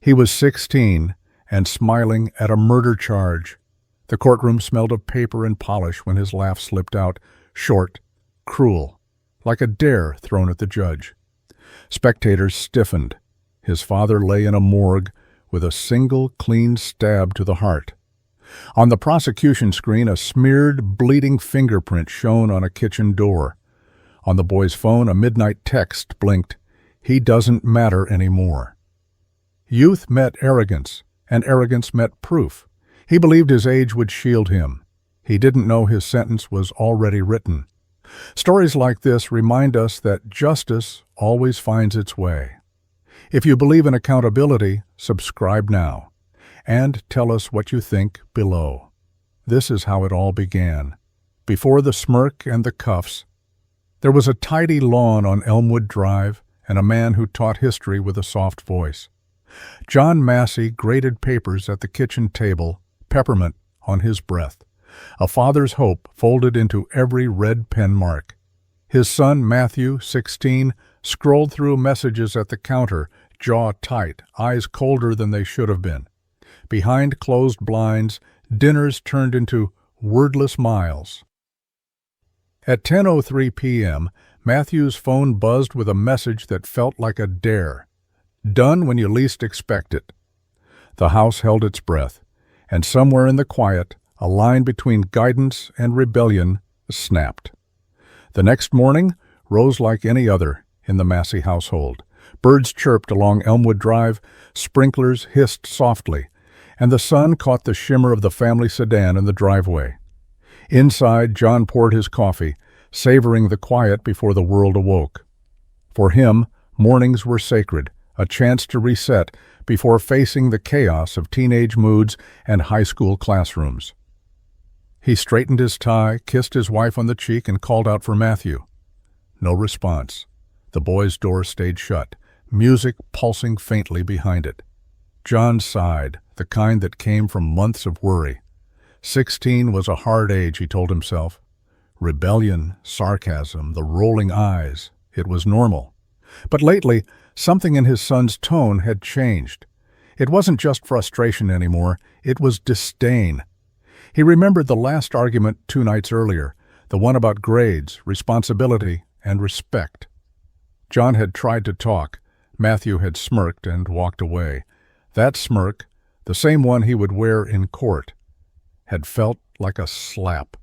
He was 16 and smiling at a murder charge. The courtroom smelled of paper and polish when his laugh slipped out, short, cruel, like a dare thrown at the judge. Spectators stiffened. His father lay in a morgue with a single clean stab to the heart. On the prosecution screen, a smeared, bleeding fingerprint shone on a kitchen door. On the boy's phone, a midnight text blinked, "He doesn't matter anymore." Youth met arrogance, and arrogance met proof. He believed his age would shield him. He didn't know his sentence was already written. Stories like this remind us that justice always finds its way. If you believe in accountability, subscribe now. And tell us what you think below. This is how it all began. Before the smirk and the cuffs, there was a tidy lawn on Elmwood Drive and a man who taught history with a soft voice. John Massey grated papers at the kitchen table, peppermint on his breath. A father's hope folded into every red pen mark. His son, Matthew, 16, scrolled through messages at the counter, jaw tight, eyes colder than they should have been. Behind closed blinds, dinners turned into wordless miles. At 10:03 p.m., Matthew's phone buzzed with a message that felt like a dare. Done when you least expect it. The house held its breath, and somewhere in the quiet, a line between guidance and rebellion snapped. The next morning rose like any other in the Massey household. Birds chirped along Elmwood Drive, sprinklers hissed softly, and the sun caught the shimmer of the family sedan in the driveway. Inside, John poured his coffee, savoring the quiet before the world awoke. For him, mornings were sacred, a chance to reset before facing the chaos of teenage moods and high school classrooms. He straightened his tie, kissed his wife on the cheek, and called out for Matthew. No response. The boy's door stayed shut, music pulsing faintly behind it. John sighed, the kind that came from months of worry. 16 was a hard age, he told himself. Rebellion, sarcasm, the rolling eyes, it was normal. But lately, something in his son's tone had changed. It wasn't just frustration anymore, it was disdain. He remembered the last argument 2 nights earlier, the one about grades, responsibility, and respect. John had tried to talk. Matthew had smirked and walked away. That smirk, the same one he would wear in court, had felt like a slap.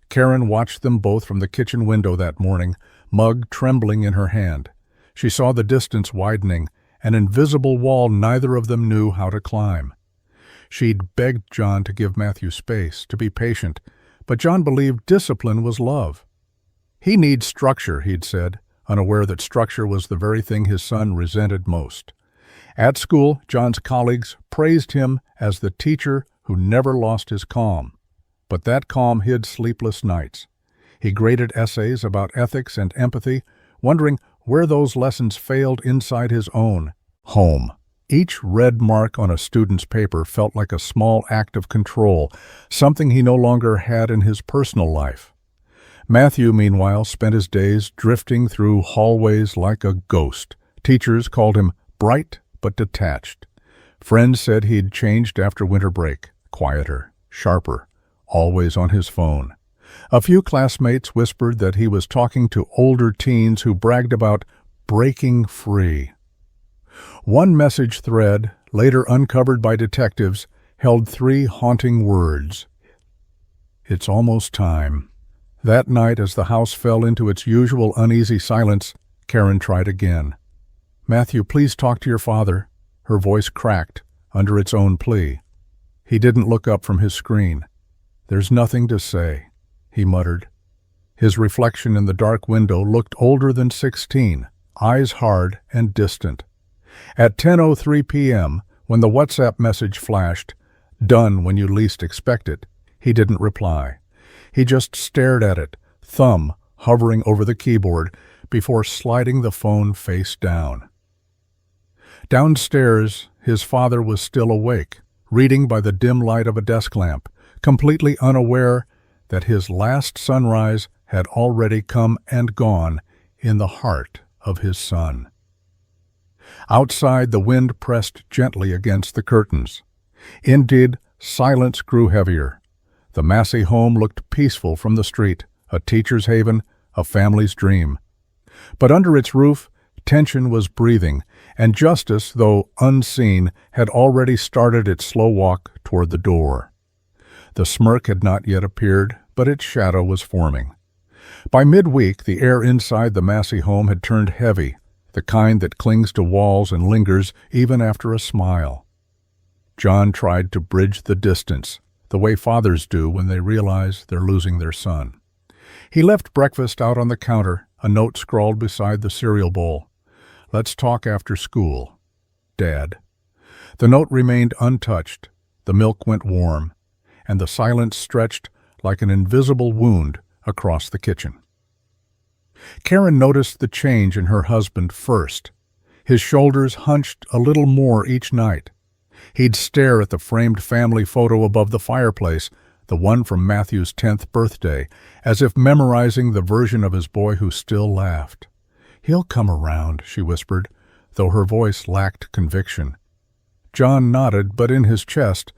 Karen watched them both from the kitchen window that morning, mug trembling in her hand. She saw the distance widening, an invisible wall neither of them knew how to climb. She'd begged John to give Matthew space, to be patient, but John believed discipline was love. He needs structure, he'd said, unaware that structure was the very thing his son resented most. At school, John's colleagues praised him as the teacher who never lost his calm. But that calm hid sleepless nights. He graded essays about ethics and empathy, wondering where those lessons failed inside his own home. Each red mark on a student's paper felt like a small act of control, something he no longer had in his personal life. Matthew, meanwhile, spent his days drifting through hallways like a ghost. Teachers called him bright but detached. Friends said he'd changed after winter break, quieter, sharper, always on his phone. A few classmates whispered that he was talking to older teens who bragged about breaking free. One message thread, later uncovered by detectives, held 3 haunting words. It's almost time. That night, as the house fell into its usual uneasy silence, Karen tried again. Matthew, please talk to your father. Her voice cracked under its own plea. He didn't look up from his screen. There's nothing to say, he muttered. His reflection in the dark window looked older than 16, eyes hard and distant. At 10:03 p.m., when the WhatsApp message flashed, "Done when you least expect it," he didn't reply. He just stared at it, thumb hovering over the keyboard, before sliding the phone face down. Downstairs, his father was still awake, reading by the dim light of a desk lamp, completely unaware that his last sunrise had already come and gone in the heart of his son. Outside, the wind pressed gently against the curtains. Indeed, silence grew heavier. The Massey home looked peaceful from the street, a teacher's haven, a family's dream. But under its roof, tension was breathing, and justice, though unseen, had already started its slow walk toward the door. The smirk had not yet appeared, but its shadow was forming. By midweek, the air inside the Massey home had turned heavy, the kind that clings to walls and lingers even after a smile. John tried to bridge the distance, the way fathers do when they realize they're losing their son. He left breakfast out on the counter, a note scrawled beside the cereal bowl. "Let's talk after school. Dad." The note remained untouched. The milk went warm, and the silence stretched like an invisible wound across the kitchen. Karen noticed the change in her husband first. His shoulders hunched a little more each night. He'd stare at the framed family photo above the fireplace, the one from Matthew's 10th birthday, as if memorizing the version of his boy who still laughed. "He'll come around," she whispered, though her voice lacked conviction. John nodded, but in his chest,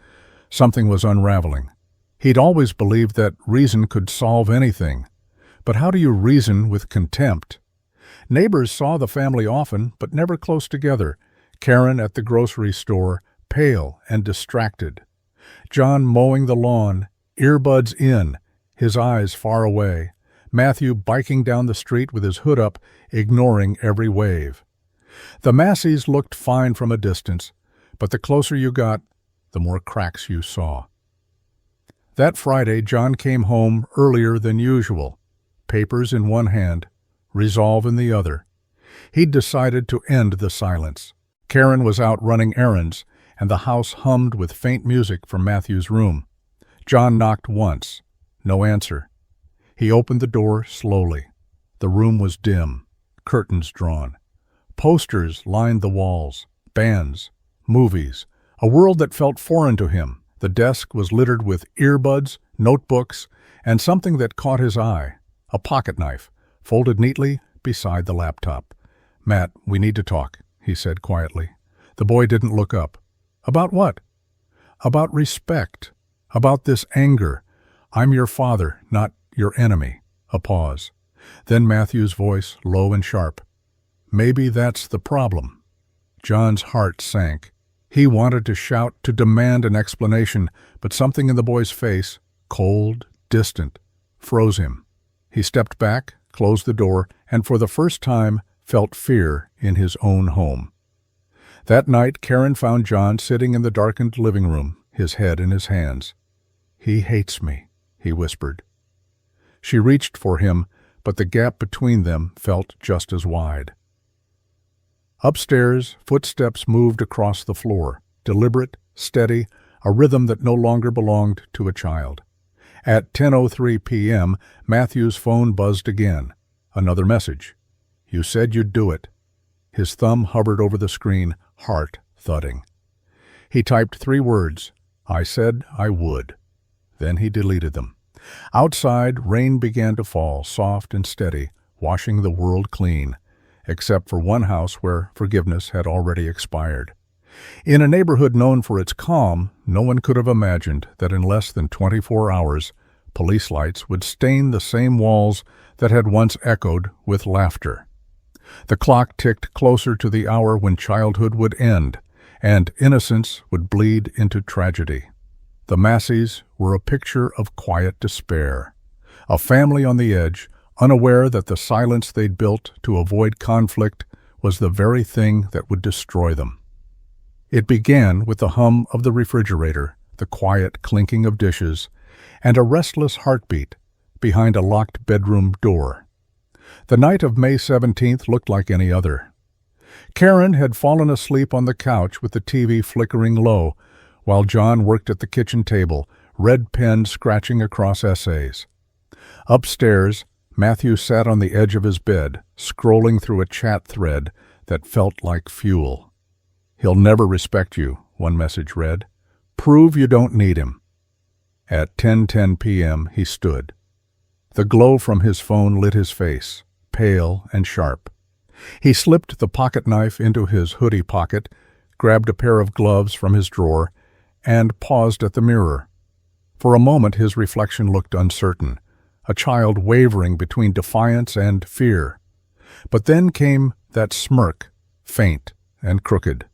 something was unraveling. He'd always believed that reason could solve anything. But how do you reason with contempt? Neighbors saw the family often, but never close together. Karen at the grocery store, pale and distracted. John mowing the lawn, earbuds in, his eyes far away. Matthew biking down the street with his hood up, ignoring every wave. The Masseys looked fine from a distance, but the closer you got, the more cracks you saw. That Friday, John came home earlier than usual, papers in one hand, resolve in the other. He'd decided to end the silence. Karen was out running errands, and the house hummed with faint music from Matthew's room. John knocked once. No answer. He opened the door slowly. The room was dim, curtains drawn. Posters lined the walls, bands, movies, a world that felt foreign to him. The desk was littered with earbuds, notebooks, and something that caught his eye, a pocket knife, folded neatly beside the laptop. "Matt, we need to talk," he said quietly. The boy didn't look up. "About what?" "About respect. About this anger. I'm your father, not your enemy." A pause. Then Matthew's voice, low and sharp. "Maybe that's the problem." John's heart sank. He wanted to shout, to demand an explanation, but something in the boy's face, cold, distant, froze him. He stepped back, closed the door, and for the first time felt fear in his own home. That night, Karen found John sitting in the darkened living room, his head in his hands. "He hates me," he whispered. She reached for him, but the gap between them felt just as wide. Upstairs, footsteps moved across the floor, deliberate, steady, a rhythm that no longer belonged to a child. At 10:03 p.m., Matthew's phone buzzed again. Another message. "You said you'd do it." His thumb hovered over the screen, heart thudding. He typed 3 words. "I said I would." Then he deleted them. Outside, rain began to fall, soft and steady, washing the world clean, except for one house where forgiveness had already expired. In a neighborhood known for its calm, no one could have imagined that in less than 24 hours, police lights would stain the same walls that had once echoed with laughter. The clock ticked closer to the hour when childhood would end, and innocence would bleed into tragedy. The Masseys were a picture of quiet despair, a family on the edge, unaware that the silence they'd built to avoid conflict was the very thing that would destroy them. It began with the hum of the refrigerator, the quiet clinking of dishes, and a restless heartbeat behind a locked bedroom door. The night of May 17th looked like any other. Karen had fallen asleep on the couch with the TV flickering low, while John worked at the kitchen table, red pen scratching across essays. Upstairs, Matthew sat on the edge of his bed, scrolling through a chat thread that felt like fuel. "He'll never respect you," one message read. "Prove you don't need him." At 10:10 p.m. he stood. The glow from his phone lit his face, pale and sharp. He slipped the pocket knife into his hoodie pocket, grabbed a pair of gloves from his drawer, and paused at the mirror. For a moment his reflection looked uncertain, a child wavering between defiance and fear. But then came that smirk, faint and crooked,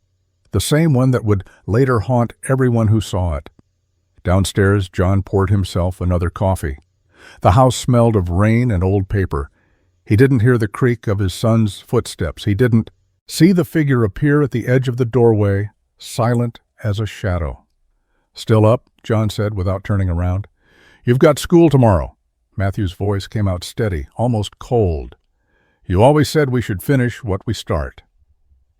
the same one that would later haunt everyone who saw it. Downstairs, John poured himself another coffee. The house smelled of rain and old paper. He didn't hear the creak of his son's footsteps. He didn't see the figure appear at the edge of the doorway, silent as a shadow. "Still up?" John said without turning around. "You've got school tomorrow." Matthew's voice came out steady, almost cold. "You always said we should finish what we start."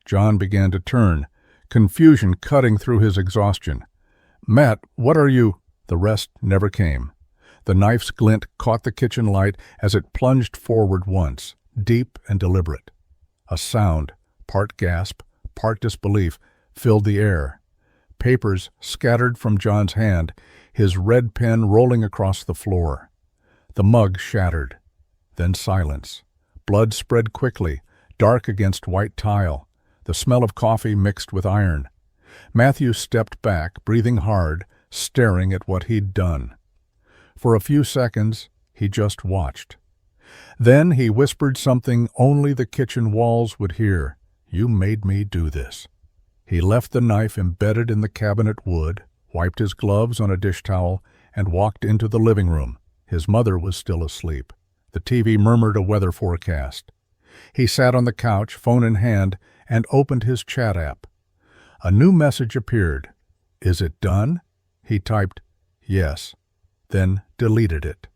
John began to turn, confusion cutting through his exhaustion. "Matt, what are you—" The rest never came. The knife's glint caught the kitchen light as it plunged forward once, deep and deliberate. A sound, part gasp, part disbelief, filled the air. Papers scattered from John's hand, his red pen rolling across the floor. The mug shattered. Then silence. Blood spread quickly, dark against white tile, the smell of coffee mixed with iron. Matthew stepped back, breathing hard, staring at what he'd done. For a few seconds, he just watched. Then he whispered something only the kitchen walls would hear. "You made me do this." He left the knife embedded in the cabinet wood, wiped his gloves on a dish towel, and walked into the living room. His mother was still asleep. The TV murmured a weather forecast. He sat on the couch, phone in hand, and opened his chat app. A new message appeared. "Is it done?" He typed, "Yes," then deleted it.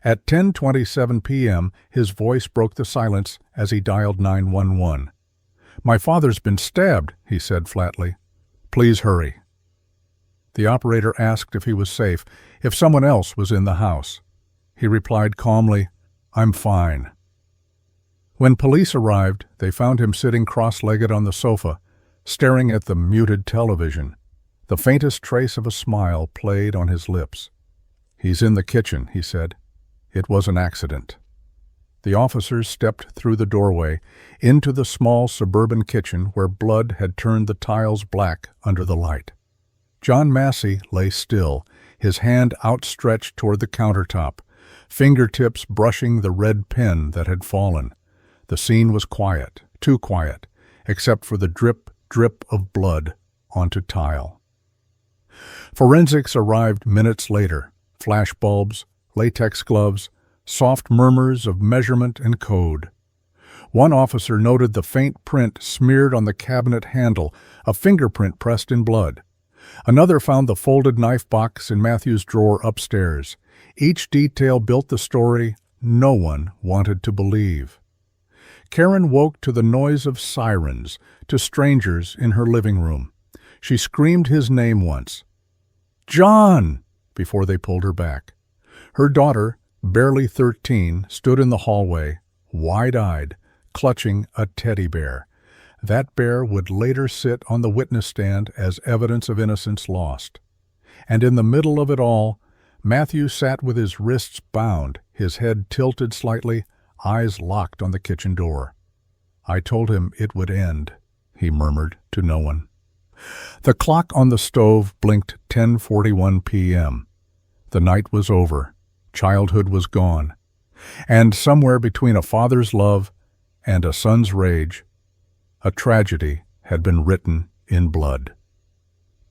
At 10:27 p.m., his voice broke the silence as he dialed 911. "My father's been stabbed," he said flatly. "Please hurry." The operator asked if he was safe, if someone else was in the house. He replied calmly, "I'm fine." When police arrived, they found him sitting cross-legged on the sofa, staring at the muted television. The faintest trace of a smile played on his lips. "He's in the kitchen," he said. "It was an accident." The officers stepped through the doorway into the small suburban kitchen where blood had turned the tiles black under the light. John Massey lay still, his hand outstretched toward the countertop, fingertips brushing the red pen that had fallen. The scene was quiet, too quiet, except for the drip, drip of blood onto tile. Forensics arrived minutes later. Flash bulbs, latex gloves, soft murmurs of measurement and code. One officer noted the faint print smeared on the cabinet handle, a fingerprint pressed in blood. Another found the folded knife box in Matthew's drawer upstairs. Each detail built the story no one wanted to believe. Karen woke to the noise of sirens, to strangers in her living room. She screamed his name once. "John!" before they pulled her back. Her daughter, barely 13, stood in the hallway, wide-eyed, clutching a teddy bear. That bear would later sit on the witness stand as evidence of innocence lost. And in the middle of it all, Matthew sat with his wrists bound, his head tilted slightly, eyes locked on the kitchen door. "I told him it would end," he murmured to no one. The clock on the stove blinked 10:41 p.m. The night was over. Childhood was gone. And somewhere between a father's love and a son's rage, a tragedy had been written in blood.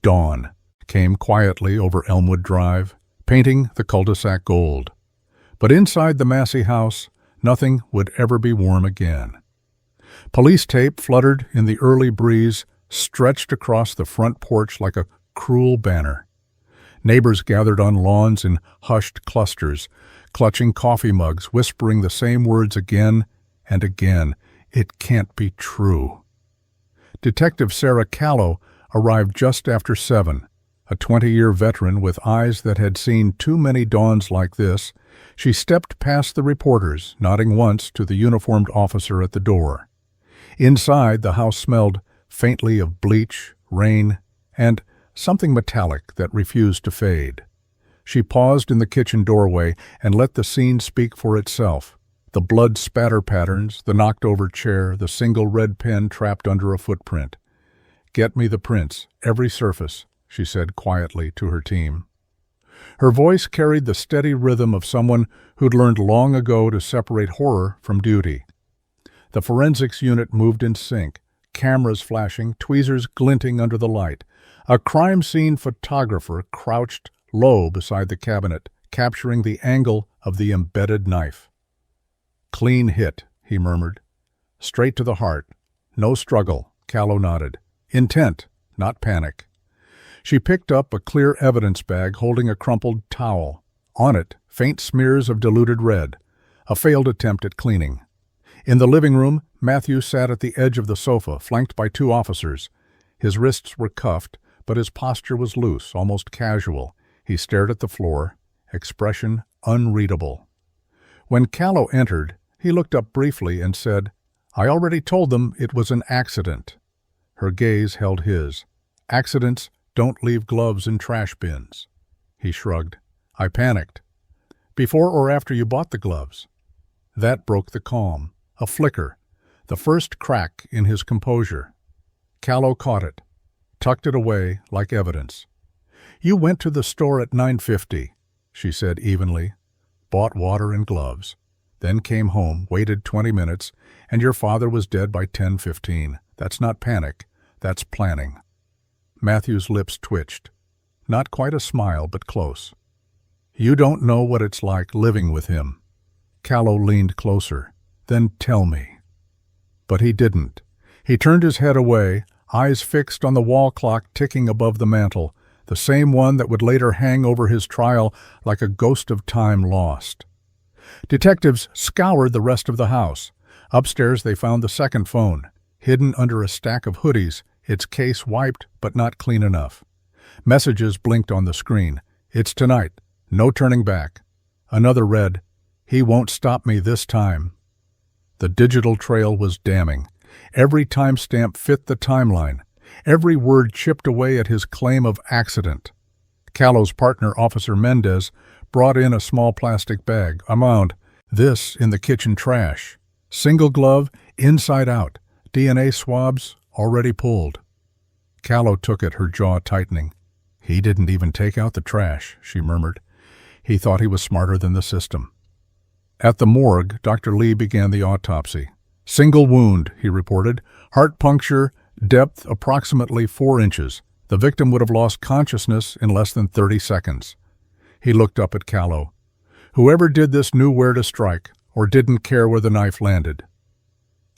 Dawn came quietly over Elmwood Drive, painting the cul-de-sac gold. But inside the Massey house, nothing would ever be warm again. Police tape fluttered in the early breeze, stretched across the front porch like a cruel banner. Neighbors gathered on lawns in hushed clusters, clutching coffee mugs, whispering the same words again and again. "It can't be true." Detective Sarah Callow arrived just after 7. A 20-year veteran with eyes that had seen too many dawns like this, she stepped past the reporters, nodding once to the uniformed officer at the door. Inside, the house smelled faintly of bleach, rain, and something metallic that refused to fade. She paused in the kitchen doorway and let the scene speak for itself. The blood spatter patterns, the knocked-over chair, the single red pen trapped under a footprint. "Get me the prints, every surface," she said quietly to her team. Her voice carried the steady rhythm of someone who'd learned long ago to separate horror from duty. The forensics unit moved in sync, cameras flashing, tweezers glinting under the light. A crime scene photographer crouched low beside the cabinet, capturing the angle of the embedded knife. "Clean hit," he murmured. "Straight to the heart. No struggle," Callow nodded. "Intent, not panic." She picked up a clear evidence bag holding a crumpled towel. On it, faint smears of diluted red. A failed attempt at cleaning. In the living room, Matthew sat at the edge of the sofa, flanked by two officers. His wrists were cuffed, but his posture was loose, almost casual. He stared at the floor, expression unreadable. When Callow entered, he looked up briefly and said, "I already told them it was an accident." Her gaze held his. "Accidents don't leave gloves in trash bins." He shrugged. "I panicked." "Before or after you bought the gloves?" That broke the calm. A flicker. The first crack in his composure. Callow caught it. Tucked it away like evidence. "You went to the store at 9:50, she said evenly. "Bought water and gloves. Then came home, waited 20 minutes, and your father was dead by 10:15. That's not panic. That's planning." Matthew's lips twitched. Not quite a smile, but close. "You don't know what it's like living with him." Callow leaned closer. "Then tell me." But he didn't. He turned his head away, eyes fixed on the wall clock ticking above the mantel, the same one that would later hang over his trial like a ghost of time lost. Detectives scoured the rest of the house. Upstairs they found the second phone, hidden under a stack of hoodies, its case wiped but not clean enough. Messages blinked on the screen. "It's tonight. No turning back." Another read, "He won't stop me this time." The digital trail was damning. Every timestamp fit the timeline. Every word chipped away at his claim of accident. Callow's partner, Officer Mendez, brought in a small plastic bag, a mound. "This in the kitchen trash. Single glove, inside out. DNA swabs already pulled." Callow took it, her jaw tightening. "He didn't even take out the trash," she murmured. "He thought he was smarter than the system." At the morgue, Dr. Lee began the autopsy. "Single wound," he reported. "Heart puncture, depth approximately 4 inches. The victim would have lost consciousness in less than 30 seconds. He looked up at Callow. Whoever did this knew where to strike, or didn't care where the knife landed.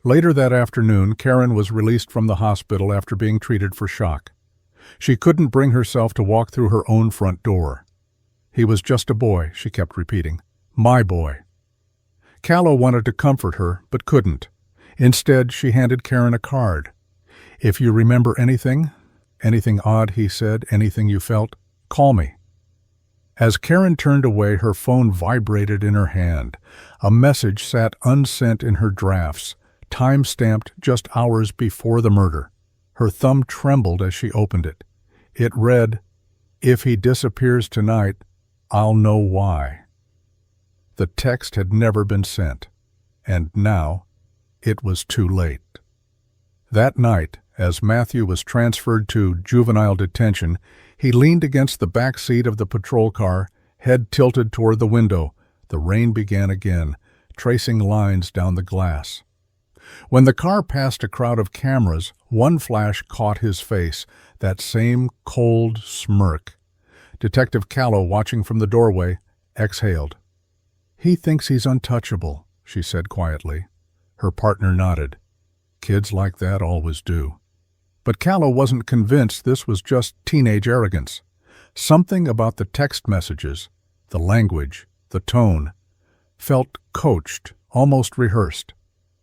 Later that afternoon, Karen was released from the hospital after being treated for shock. She couldn't bring herself to walk through her own front door. "He was just a boy," she kept repeating. "My boy." Callow wanted to comfort her, but couldn't. Instead, she handed Karen a card. "If you remember anything odd," he said, "anything you felt, call me." As Karen turned away, her phone vibrated in her hand. A message sat unsent in her drafts, time-stamped just hours before the murder. Her thumb trembled as she opened it. It read, "If he disappears tonight, I'll know why." The text had never been sent, and now it was too late. That night, as Matthew was transferred to juvenile detention, he leaned against the back seat of the patrol car, head tilted toward the window. The rain began again, tracing lines down the glass. When the car passed a crowd of cameras, one flash caught his face, that same cold smirk. Detective Callow, watching from the doorway, exhaled. "He thinks he's untouchable," she said quietly. Her partner nodded. Kids like that always do. But Callow wasn't convinced this was just teenage arrogance. Something about the text messages, the language, the tone, felt coached, almost rehearsed.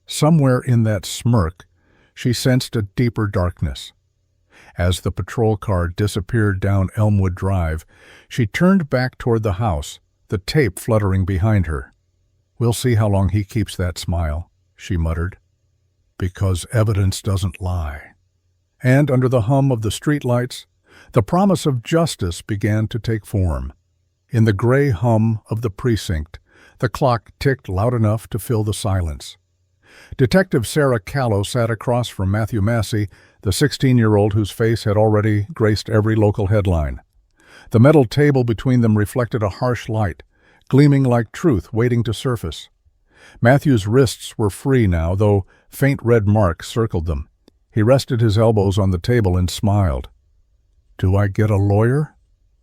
Somewhere in that smirk, she sensed a deeper darkness. As the patrol car disappeared down Elmwood Drive, she turned back toward the house, the tape fluttering behind her. "We'll see how long he keeps that smile," she muttered. "Because evidence doesn't lie." And under the hum of the streetlights, the promise of justice began to take form. In the gray hum of the precinct, The clock ticked loud enough to fill the silence. Detective Sarah Callow sat across from Matthew Massey, the 16-year-old whose face had already graced every local headline. The metal table between them reflected a harsh light, gleaming like truth waiting to surface. Matthew's wrists were free now, though faint red marks circled them. He rested his elbows on the table and smiled. "Do I get a lawyer?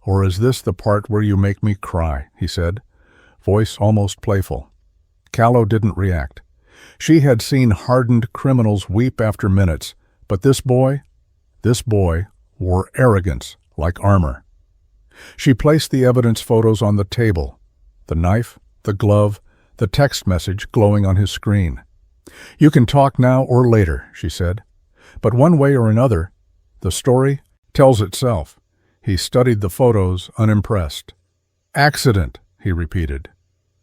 Or is this the part where you make me cry?" he said, voice almost playful. Callow didn't react. She had seen hardened criminals weep after minutes, but this boy wore arrogance like armor. She placed the evidence photos on the table, the knife, the glove, the text message glowing on his screen. "You can talk now or later," she said. "But one way or another, the story tells itself." He studied the photos, unimpressed. "Accident," he repeated.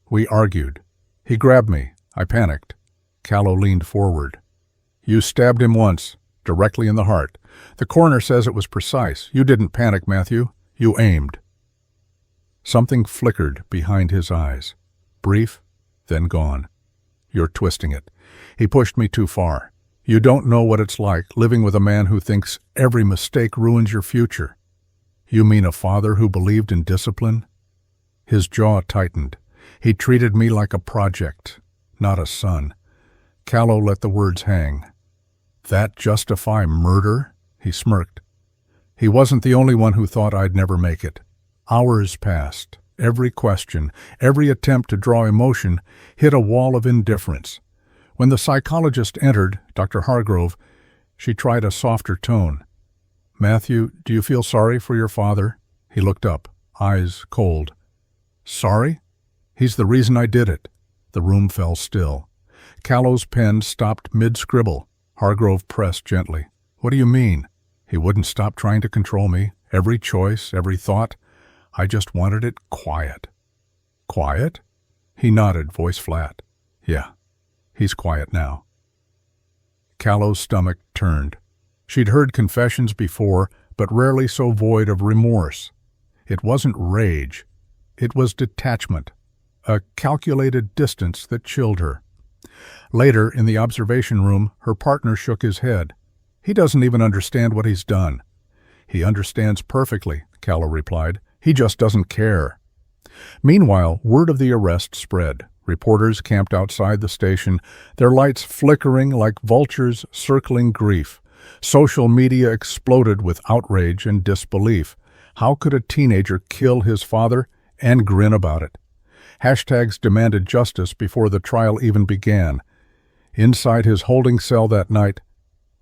"We argued. He grabbed me. I panicked." Callow leaned forward. "You stabbed him once, directly in the heart. The coroner says it was precise. You didn't panic, Matthew. You aimed." Something flickered behind his eyes. Brief, then gone. "You're twisting it. He pushed me too far. You don't know what it's like living with a man who thinks every mistake ruins your future." "You mean a father who believed in discipline?" His jaw tightened. "He treated me like a project, not a son." Callow let the words hang. "That justify murder?" He smirked. "He wasn't the only one who thought I'd never make it." Hours passed. Every question, every attempt to draw emotion, hit a wall of indifference. When the psychologist entered, Dr. Hargrove, she tried a softer tone. "Matthew, do you feel sorry for your father?" He looked up, eyes cold. "Sorry? He's the reason I did it." The room fell still. Callow's pen stopped mid-scribble. Hargrove pressed gently. "What do you mean?" "He wouldn't stop trying to control me. Every choice, every thought. I just wanted it quiet." "Quiet?" He nodded, voice flat. "Yeah, he's quiet now." Callow's stomach turned. She'd heard confessions before, but rarely so void of remorse. It wasn't rage. It was detachment, a calculated distance that chilled her. Later, in the observation room, her partner shook his head. "He doesn't even understand what he's done." "He understands perfectly," Callow replied. "He just doesn't care." Meanwhile, word of the arrest spread. Reporters camped outside the station, their lights flickering like vultures circling grief. Social media exploded with outrage and disbelief. How could a teenager kill his father and grin about it? Hashtags demanded justice before the trial even began. Inside his holding cell that night,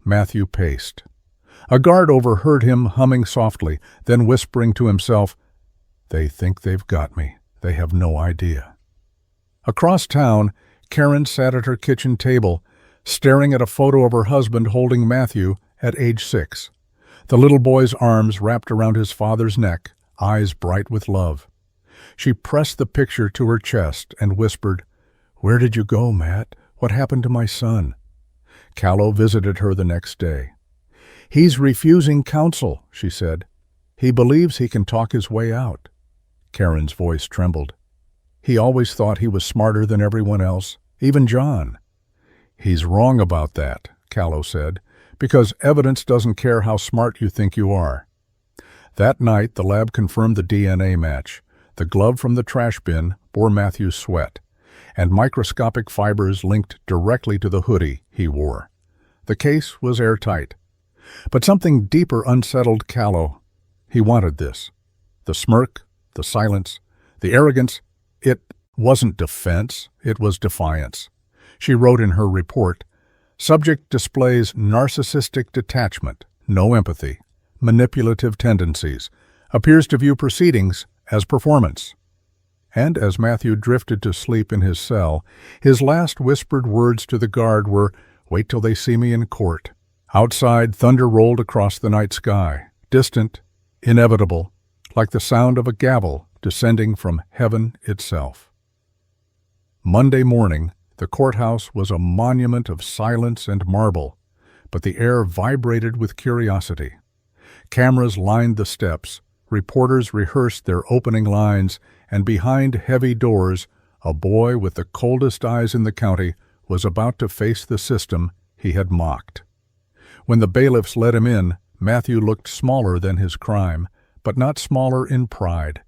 Matthew paced. A guard overheard him humming softly, then whispering to himself, "They think they've got me. They have no idea." Across town, Karen sat at her kitchen table, staring at a photo of her husband holding Matthew at age 6. The little boy's arms wrapped around his father's neck, eyes bright with love. She pressed the picture to her chest and whispered, "Where did you go, Matt? What happened to my son?" Callow visited her the next day. "He's refusing counsel," she said. "He believes he can talk his way out." Karen's voice trembled. "He always thought he was smarter than everyone else, even John." "He's wrong about that," Callow said, "because evidence doesn't care how smart you think you are." That night, the lab confirmed the DNA match. The glove from the trash bin bore Matthew's sweat, and microscopic fibers linked directly to the hoodie he wore. The case was airtight. But something deeper unsettled Callow. He wanted this. The smirk, the silence, the arrogance. It wasn't defense, it was defiance. She wrote in her report, "Subject displays narcissistic detachment, no empathy, manipulative tendencies, appears to view proceedings as performance." And as Matthew drifted to sleep in his cell, his last whispered words to the guard were, "Wait till they see me in court." Outside, thunder rolled across the night sky, distant, inevitable, like the sound of a gavel descending from heaven itself. Monday morning, the courthouse was a monument of silence and marble, but the air vibrated with curiosity. Cameras lined the steps, reporters rehearsed their opening lines, and behind heavy doors, A boy with the coldest eyes in the county was about to face the system he had mocked. When the bailiffs let him in, Matthew looked smaller than his crime, but not smaller in pride.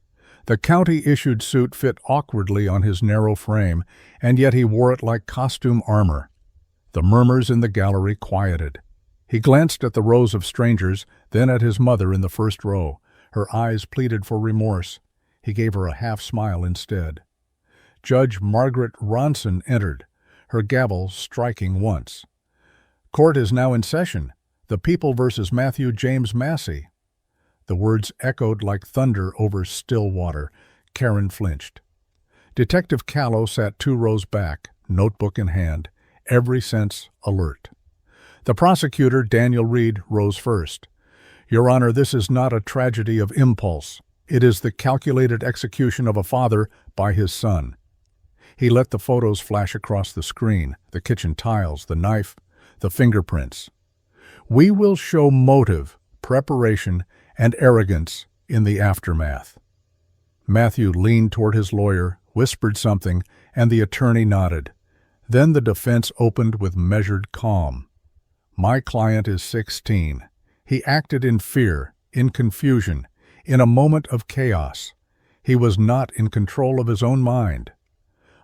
The county-issued suit fit awkwardly on his narrow frame, and yet he wore it like costume armor. The murmurs in the gallery quieted. He glanced at the rows of strangers, then at his mother in the first row. Her eyes pleaded for remorse. He gave her a half-smile instead. Judge Margaret Ronson entered, her gavel striking once. "Court is now in session. The People versus Matthew James Massey." The words echoed like thunder over still water. Karen flinched. Detective Callow sat 2 rows back, notebook in hand, every sense alert. The prosecutor, Daniel Reed, rose first. "Your Honor, this is not a tragedy of impulse. It is the calculated execution of a father by his son." He let the photos flash across the screen, the kitchen tiles, the knife, the fingerprints. "We will show motive, preparation, and arrogance in the aftermath." Matthew leaned toward his lawyer, whispered something, and the attorney nodded. Then the defense opened with measured calm. "My client is 16. He acted in fear, in confusion, in a moment of chaos. He was not in control of his own mind."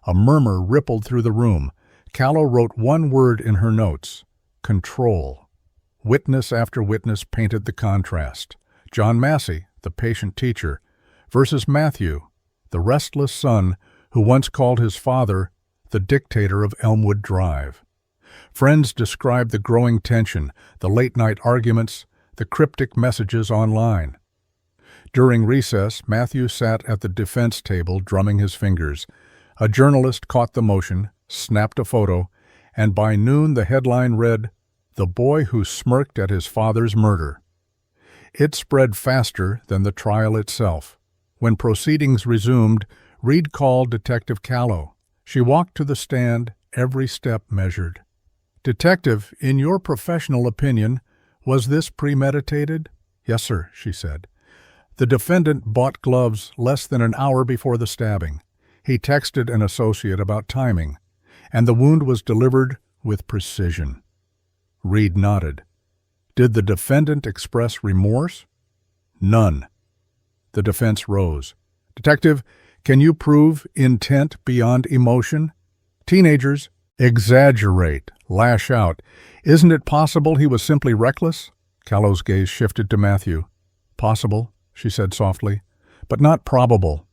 A murmur rippled through the room. Callow wrote one word in her notes: control. Witness after witness painted the contrast. John Massey, the patient teacher, versus Matthew, the restless son who once called his father the dictator of Elmwood Drive. Friends described the growing tension, the late-night arguments, the cryptic messages online. During recess, Matthew sat at the defense table drumming his fingers. A journalist caught the motion, snapped a photo, and by noon the headline read, "The Boy Who Smirked at His Father's Murder." It spread faster than the trial itself. When proceedings resumed, Reed called Detective Callow. She walked to the stand, every step measured. "Detective, in your professional opinion, was this premeditated?" "Yes, sir," she said. "The defendant bought gloves less than an hour before the stabbing. He texted an associate about timing, and the wound was delivered with precision." Reed nodded. "Did the defendant express remorse?" "None." The defense rose. "Detective, can you prove intent beyond emotion? Teenagers exaggerate, lash out. Isn't it possible he was simply reckless?" Callow's gaze shifted to Matthew. "Possible," she said softly, "but not probable."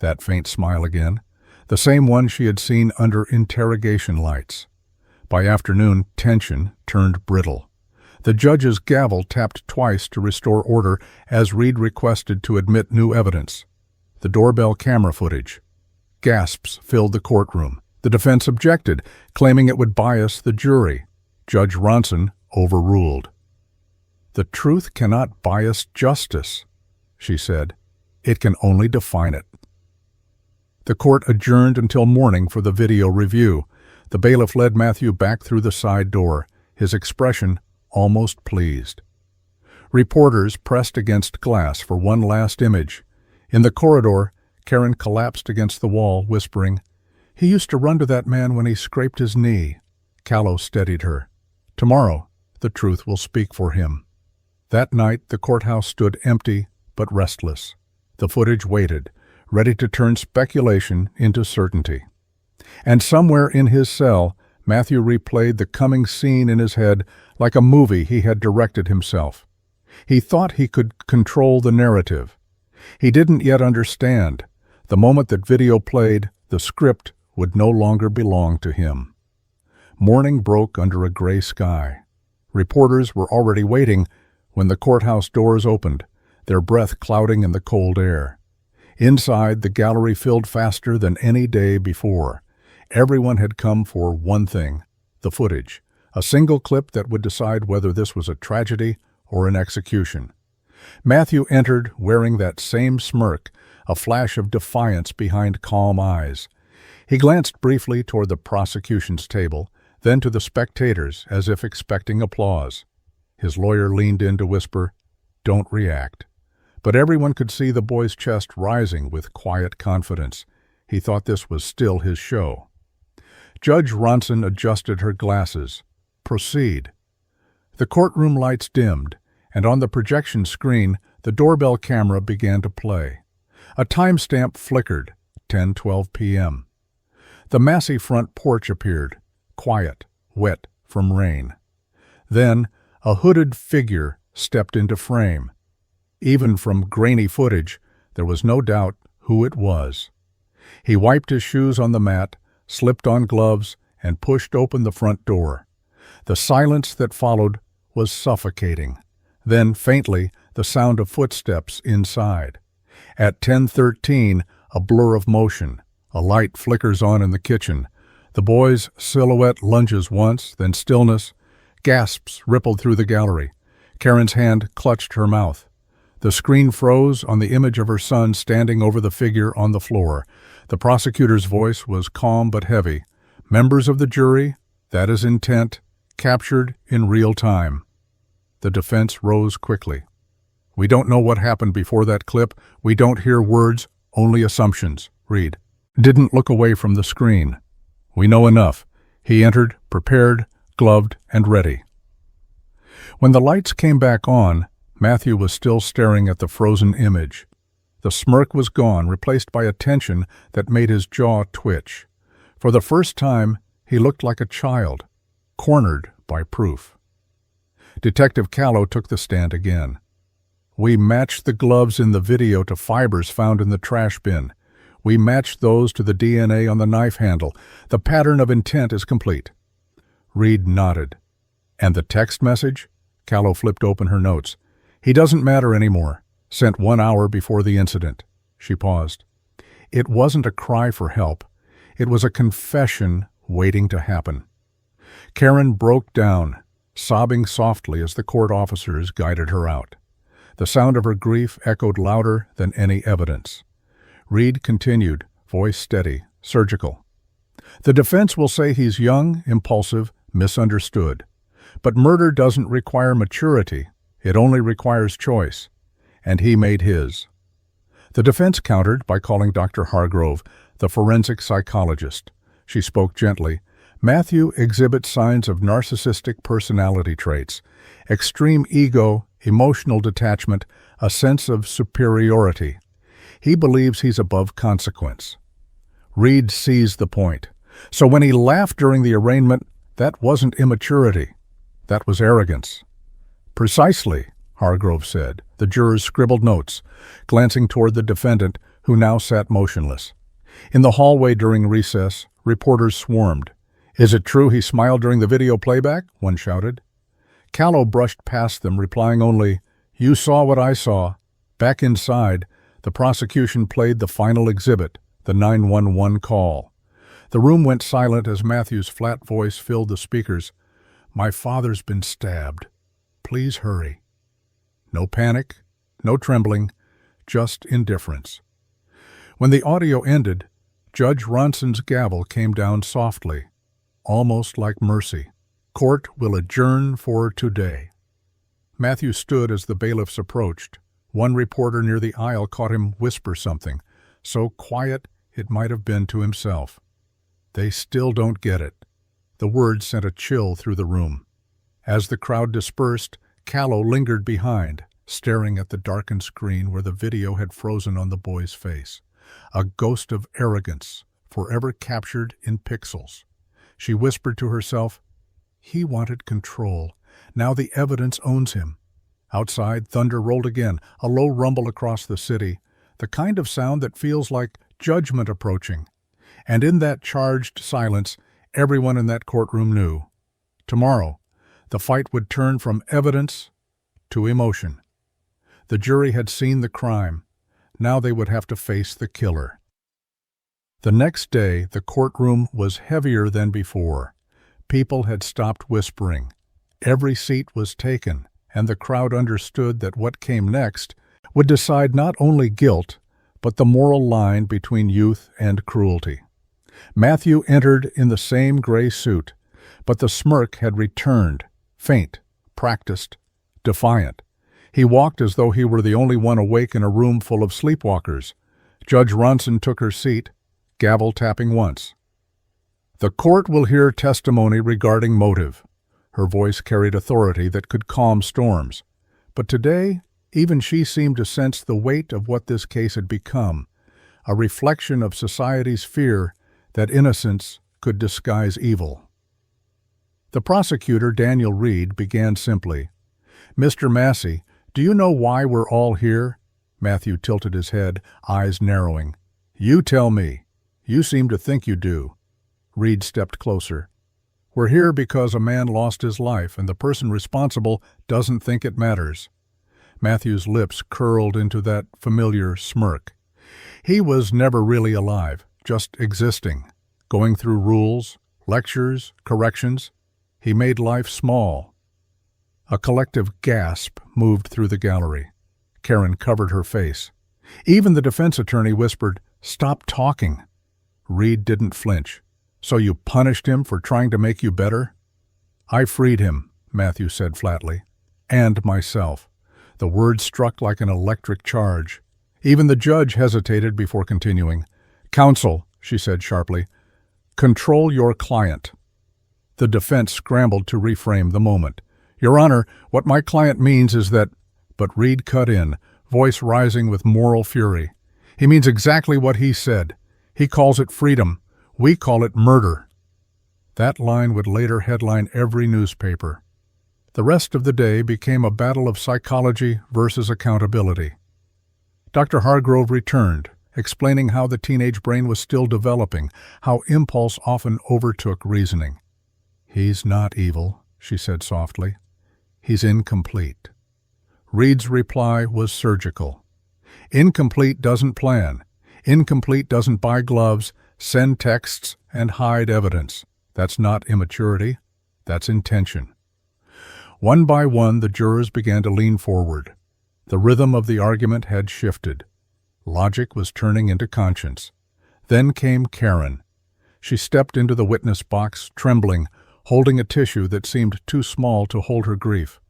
That faint smile again, the same one she had seen under interrogation lights. By afternoon, tension turned brittle. The judge's gavel tapped twice to restore order as Reed requested to admit new evidence. The doorbell camera footage. Gasps filled the courtroom. The defense objected, claiming it would bias the jury. Judge Ronson overruled. "The truth cannot bias justice," she said. "It can only define it." The court adjourned until morning for the video review. The bailiff led Matthew back through the side door, his expression almost pleased. Reporters pressed against glass for one last image. In the corridor, Karen collapsed against the wall, whispering, "He used to run to that man when he scraped his knee." Callow steadied her. "Tomorrow, the truth will speak for him." That night, the courthouse stood empty but restless. The footage waited, ready to turn speculation into certainty. And somewhere in his cell, Matthew replayed the coming scene in his head like a movie he had directed himself. He thought he could control the narrative. He didn't yet understand. The moment that video played, the script would no longer belong to him. Morning broke under a gray sky. Reporters were already waiting when the courthouse doors opened, their breath clouding in the cold air. Inside, the gallery filled faster than any day before. Everyone had come for one thing, the footage, a single clip that would decide whether this was a tragedy or an execution. Matthew entered wearing that same smirk, a flash of defiance behind calm eyes. He glanced briefly toward the prosecution's table, then to the spectators as if expecting applause. His lawyer leaned in to whisper, "Don't react." But everyone could see the boy's chest rising with quiet confidence. He thought this was still his show. Judge Ronson adjusted her glasses. Proceed. The courtroom lights dimmed, and on the projection screen, the doorbell camera began to play. A timestamp flickered, 10:12 p.m. The massy front porch appeared, quiet, wet from rain. Then, a hooded figure stepped into frame. Even from grainy footage, there was no doubt who it was. He wiped his shoes on the mat, slipped on gloves, and pushed open the front door. The silence that followed was suffocating. Then, faintly, the sound of footsteps inside. At 10:13, a blur of motion. A light flickers on in the kitchen. The boy's silhouette lunges once, then stillness. Gasps rippled through the gallery. Karen's hand clutched her mouth. The screen froze on the image of her son standing over the figure on the floor. The prosecutor's voice was calm but heavy. Members of the jury, that is intent, captured in real time. The defense rose quickly. We don't know what happened before that clip. We don't hear words, only assumptions. Reed didn't look away from the screen. We know enough. He entered, prepared, gloved, and ready. When the lights came back on, Matthew was still staring at the frozen image. The smirk was gone, replaced by a tension that made his jaw twitch. For the first time, he looked like a child, cornered by proof. Detective Callow took the stand again. We matched the gloves in the video to fibers found in the trash bin. We matched those to the DNA on the knife handle. The pattern of intent is complete. Reed nodded. And the text message? Callow flipped open her notes. He doesn't matter anymore. Sent 1 hour before the incident. She paused. It wasn't a cry for help. It was a confession waiting to happen. Karen broke down, sobbing softly as the court officers guided her out. The sound of her grief echoed louder than any evidence. Reed continued, voice steady, surgical. The defense will say he's young, impulsive, misunderstood. But murder doesn't require maturity. It only requires choice. And he made his. The defense countered by calling Dr. Hargrove, the forensic psychologist. She spoke gently. Matthew exhibits signs of narcissistic personality traits, extreme ego, emotional detachment, a sense of superiority. He believes he's above consequence. Reed seized the point. So when he laughed during the arraignment, that wasn't immaturity. That was arrogance. Precisely, Hargrove said. The jurors scribbled notes, glancing toward the defendant, who now sat motionless. In the hallway during recess, reporters swarmed. Is it true he smiled during the video playback? One shouted. Callow brushed past them, replying only, You saw what I saw. Back inside, the prosecution played the final exhibit, the 911 call. The room went silent as Matthew's flat voice filled the speakers. My father's been stabbed. Please hurry. No panic, no trembling, just indifference. When the audio ended, Judge Ronson's gavel came down softly, almost like mercy. Court will adjourn for today. Matthew stood as the bailiffs approached. One reporter near the aisle caught him whisper something, so quiet it might have been to himself. They still don't get it. The words sent a chill through the room. As the crowd dispersed, Callow lingered behind, staring at the darkened screen where the video had frozen on the boy's face. A ghost of arrogance, forever captured in pixels. She whispered to herself, He wanted control. Now the evidence owns him. Outside, thunder rolled again, a low rumble across the city, the kind of sound that feels like judgment approaching. And in that charged silence, everyone in that courtroom knew. Tomorrow, the fight would turn from evidence to emotion. The jury had seen the crime. Now they would have to face the killer. The next day, the courtroom was heavier than before. People had stopped whispering. Every seat was taken, and the crowd understood that what came next would decide not only guilt, but the moral line between youth and cruelty. Matthew entered in the same gray suit, but the smirk had returned, faint, practiced, defiant. He walked as though he were the only one awake in a room full of sleepwalkers. Judge Ronson took her seat. gavel tapping once. "The court will hear testimony regarding motive." Her voice carried authority that could calm storms. But today, even she seemed to sense the weight of what this case had become, a reflection of society's fear that innocence could disguise evil. The prosecutor, Daniel Reed, began simply, "Mr. Massey, do you know why we're all here?" Matthew tilted his head, eyes narrowing. "You tell me. You seem to think you do." Reed stepped closer. "We're here because a man lost his life, and the person responsible doesn't think it matters." Matthew's lips curled into that familiar smirk. He was never really alive, just existing, going through rules, lectures, corrections. He made life small. A collective gasp moved through the gallery. Karen covered her face. Even the defense attorney whispered, "Stop talking." Reed didn't flinch. "So you punished him for trying to make you better?" "I freed him," Matthew said flatly. "And myself." The words struck like an electric charge. Even the judge hesitated before continuing. "Counsel," she said sharply, "control your client." The defense scrambled to reframe the moment. "Your Honor, what my client means is that—" But Reed cut in, voice rising with moral fury. "He means exactly what he said. He calls it freedom. We call it murder." That line would later headline every newspaper. The rest of the day became a battle of psychology versus accountability. Dr. Hargrove returned, explaining how the teenage brain was still developing, how impulse often overtook reasoning. "He's not evil," she said softly. "He's incomplete." Reed's reply was surgical. Incomplete doesn't plan. Incomplete doesn't buy gloves, send texts, and hide evidence. That's not immaturity. That's intention. One by one, the jurors began to lean forward. The rhythm of the argument had shifted. Logic was turning into conscience. Then came Karen. She stepped into the witness box, trembling, holding a tissue that seemed too small to hold her grief.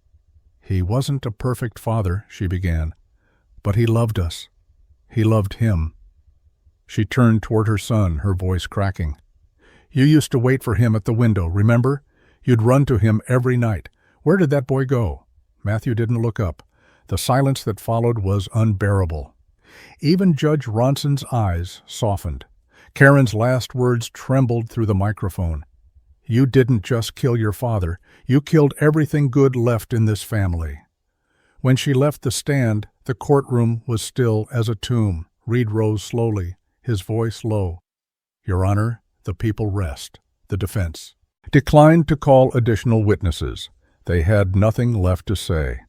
"He wasn't a perfect father," she began, "but he loved us. He loved him." She turned toward her son, her voice cracking. "You used to wait for him at the window, remember? You'd run to him every night. Where did that boy go?" Matthew didn't look up. The silence that followed was unbearable. Even Judge Ronson's eyes softened. Karen's last words trembled through the microphone. "You didn't just kill your father. You killed everything good left in this family." When she left the stand, the courtroom was still as a tomb. Reed rose slowly, his voice low. "Your Honor, the people rest." The defense declined to call additional witnesses. They had nothing left to say.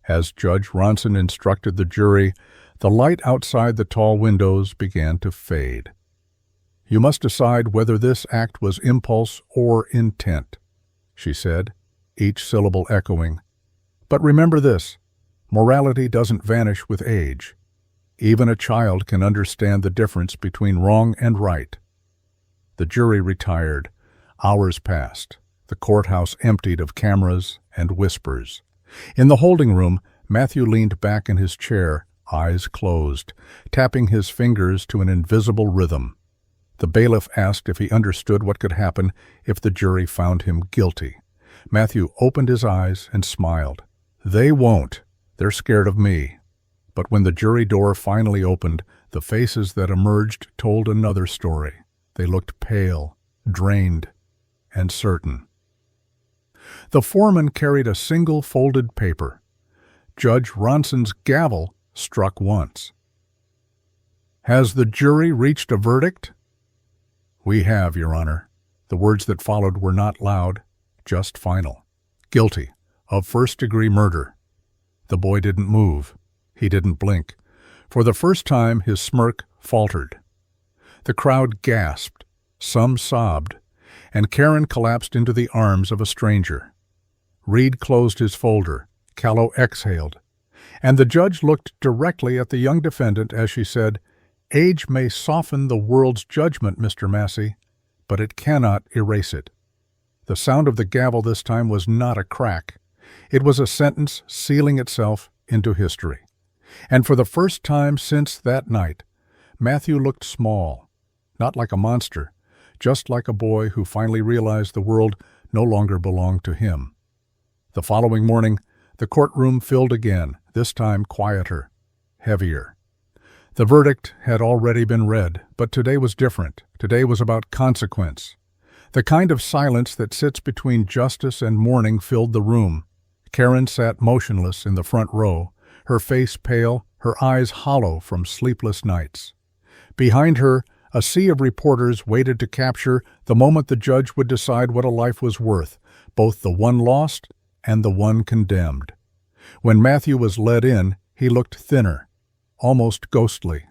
As Judge Ronson instructed the jury, the light outside the tall windows began to fade. "You must decide whether this act was impulse or intent," she said, each syllable echoing. "But remember this, morality doesn't vanish with age. Even a child can understand the difference between wrong and right." The jury retired. Hours passed. The courthouse emptied of cameras and whispers. In the holding room, Matthew leaned back in his chair, eyes closed, tapping his fingers to an invisible rhythm. The bailiff asked if he understood what could happen if the jury found him guilty. Matthew opened his eyes and smiled. "They won't. They're scared of me." But when the jury door finally opened, the faces that emerged told another story. They looked pale, drained, and certain. The foreman carried a single folded paper. Judge Ronson's gavel struck once. "Has the jury reached a verdict?" "We have, Your Honor." The words that followed were not loud, just final. "Guilty of first-degree murder." The boy didn't move. He didn't blink. For the first time, his smirk faltered. The crowd gasped. Some sobbed, and Karen collapsed into the arms of a stranger. Reed closed his folder. Callow exhaled. And the judge looked directly at the young defendant as she said, "Age may soften the world's judgment, Mr. Massey, but it cannot erase it." The sound of the gavel this time was not a crack. It was a sentence sealing itself into history. And for the first time since that night, Matthew looked small. not like a monster, just like a boy who finally realized the world no longer belonged to him. The following morning, the courtroom filled again, this time quieter, heavier. The verdict had already been read, but today was different. Today was about consequence. The kind of silence that sits between justice and mourning filled the room. Karen sat motionless in the front row, her face pale, her eyes hollow from sleepless nights. Behind her, a sea of reporters waited to capture the moment the judge would decide what a life was worth, both the one lost and the one condemned. When Matthew was led in, he looked thinner, almost ghostly.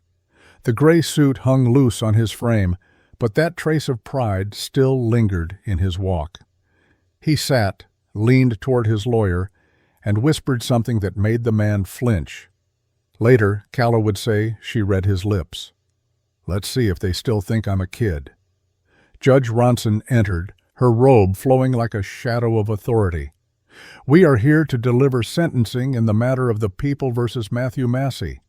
The gray suit hung loose on his frame, but that trace of pride still lingered in his walk. He sat, leaned toward his lawyer, and whispered something that made the man flinch. Later, Callow would say she read his lips. "Let's see if they still think I'm a kid." Judge Ronson entered, her robe flowing like a shadow of authority. "We are here to deliver sentencing in the matter of the People versus Matthew Massey."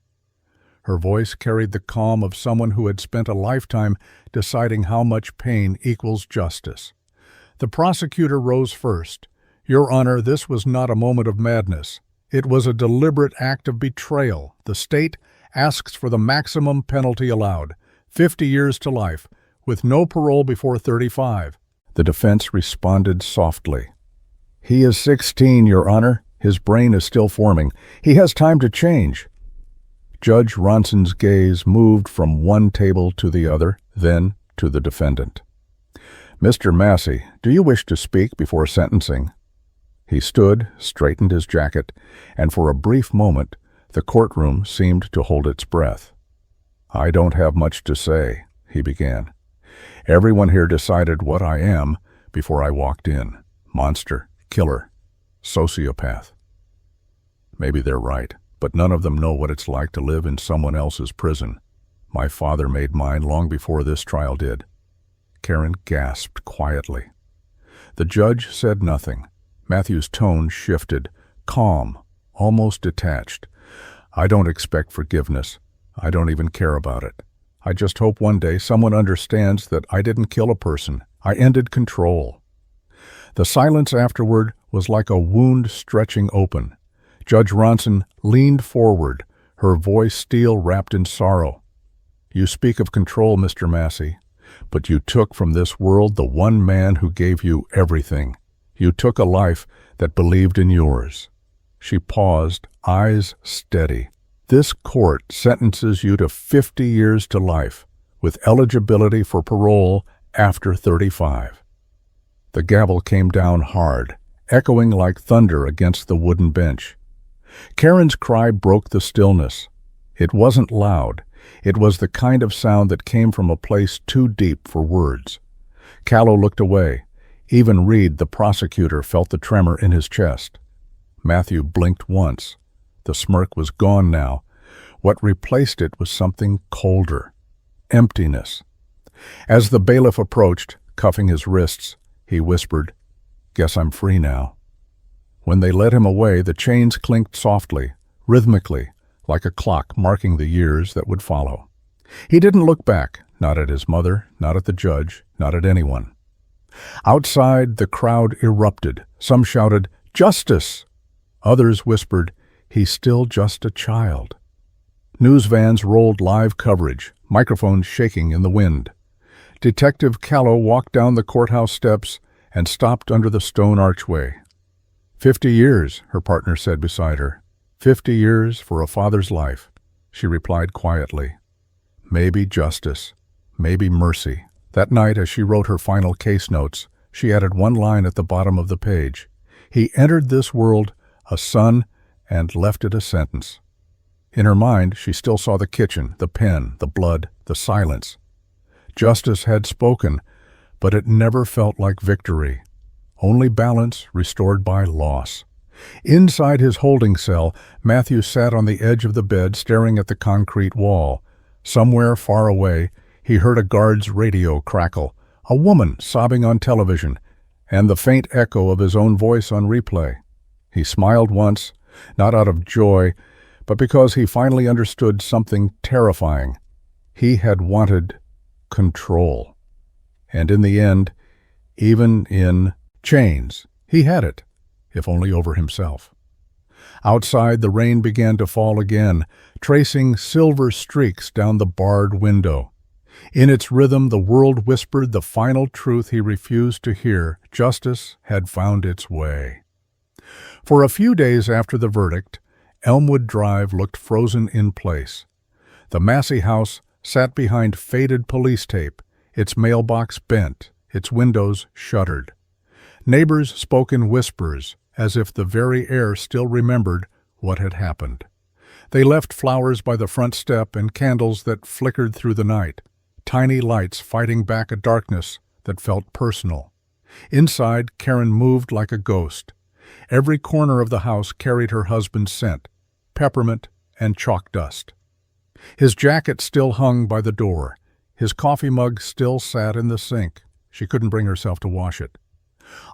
Her voice carried the calm of someone who had spent a lifetime deciding how much pain equals justice. The prosecutor rose first. "Your Honor, this was not a moment of madness. It was a deliberate act of betrayal. The state asks for the maximum penalty allowed, 50 years to life, with no parole before 35. The defense responded softly. "He is 16, Your Honor. His brain is still forming. He has time to change." Judge Ronson's gaze moved from one table to the other, then to the defendant. "Mr. Massey, do you wish to speak before sentencing?" He stood, straightened his jacket, and for a brief moment the courtroom seemed to hold its breath. "I don't have much to say," he began. "Everyone here decided what I am before I walked in. Monster, killer, sociopath. Maybe they're right, but none of them know what it's like to live in someone else's prison. My father made mine long before this trial did." Karen gasped quietly. The judge said nothing. Matthew's tone shifted, calm, almost detached. "I don't expect forgiveness. I don't even care about it. I just hope one day someone understands that I didn't kill a person. I ended control." The silence afterward was like a wound stretching open. Judge Ronson leaned forward, her voice steel wrapped in sorrow. "You speak of control, Mr. Massey, but you took from this world the one man who gave you everything. You took a life that believed in yours." She paused, eyes steady. "This court sentences you to 50 years to life, with eligibility for parole after 35. The gavel came down hard, echoing like thunder against the wooden bench. Karen's cry broke the stillness. It wasn't loud. It was the kind of sound that came from a place too deep for words. Callow looked away. Even Reed, the prosecutor, felt the tremor in his chest. Matthew blinked once. The smirk was gone now. What replaced it was something colder. Emptiness. As the bailiff approached, cuffing his wrists, he whispered, "Guess I'm free now." When they led him away, the chains clinked softly, rhythmically, like a clock marking the years that would follow. He didn't look back, not at his mother, not at the judge, not at anyone. Outside, the crowd erupted. Some shouted, "Justice!" Others whispered, "He's still just a child." News vans rolled live coverage, microphones shaking in the wind. Detective Callow walked down the courthouse steps and stopped under the stone archway. 50 years, her partner said beside her. 50 years for a father's life, she replied quietly. Maybe justice, maybe mercy. That night, as she wrote her final case notes, she added one line at the bottom of the page. He entered this world a son and left it a sentence. In her mind, she still saw the kitchen, the pen, the blood, the silence. Justice had spoken, but it never felt like victory. Only balance restored by loss. Inside his holding cell, Matthew sat on the edge of the bed staring at the concrete wall. Somewhere far away, he heard a guard's radio crackle, a woman sobbing on television, and the faint echo of his own voice on replay. He smiled once, not out of joy, but because he finally understood something terrifying. He had wanted control. And in the end, even in chains, he had it, if only over himself. Outside, the rain began to fall again, tracing silver streaks down the barred window. In its rhythm, the world whispered the final truth he refused to hear: justice had found its way. For a few days after the verdict, Elmwood Drive looked frozen in place. The Massey house sat behind faded police tape, its mailbox bent, its windows shuttered. Neighbors spoke in whispers, as if the very air still remembered what had happened. They left flowers by the front step and candles that flickered through the night, tiny lights fighting back a darkness that felt personal. Inside, Karen moved like a ghost. Every corner of the house carried her husband's scent, peppermint and chalk dust. His jacket still hung by the door. His coffee mug still sat in the sink. She couldn't bring herself to wash it.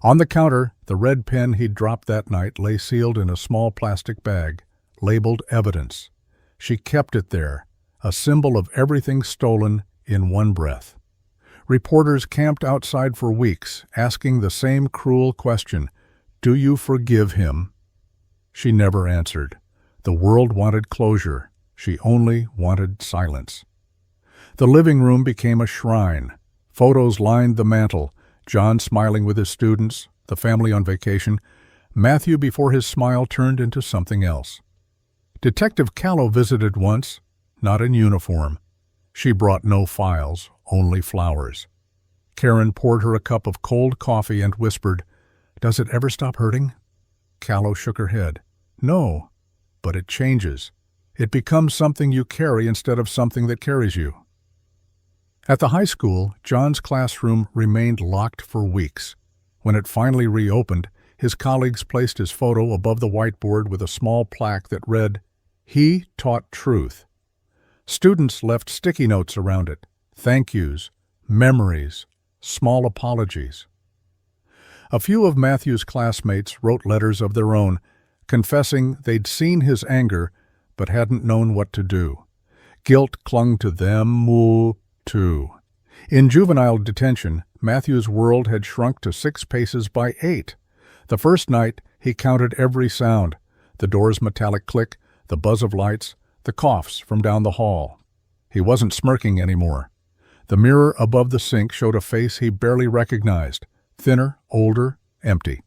On the counter, the red pen he'd dropped that night lay sealed in a small plastic bag, labeled evidence. She kept it there, a symbol of everything stolen in one breath. Reporters camped outside for weeks, asking the same cruel question: "Do you forgive him?" She never answered. The world wanted closure. She only wanted silence. The living room became a shrine. Photos lined the mantel: John smiling with his students, the family on vacation, Matthew before his smile turned into something else. Detective Callow visited once, not in uniform. She brought no files, only flowers. Karen poured her a cup of cold coffee and whispered, "Does it ever stop hurting?" Callow shook her head. "No, but it changes. It becomes something you carry instead of something that carries you." At the high school, John's classroom remained locked for weeks. When it finally reopened, his colleagues placed his photo above the whiteboard with a small plaque that read, "He taught truth." Students left sticky notes around it, thank yous, memories, small apologies. A few of Matthew's classmates wrote letters of their own, confessing they'd seen his anger but hadn't known what to do. Guilt clung to them, too. In juvenile detention, Matthew's world had shrunk to 6 paces by 8. The first night, he counted every sound: the door's metallic click, the buzz of lights, the coughs from down the hall. He wasn't smirking anymore. The mirror above the sink showed a face he barely recognized: thinner, older, empty.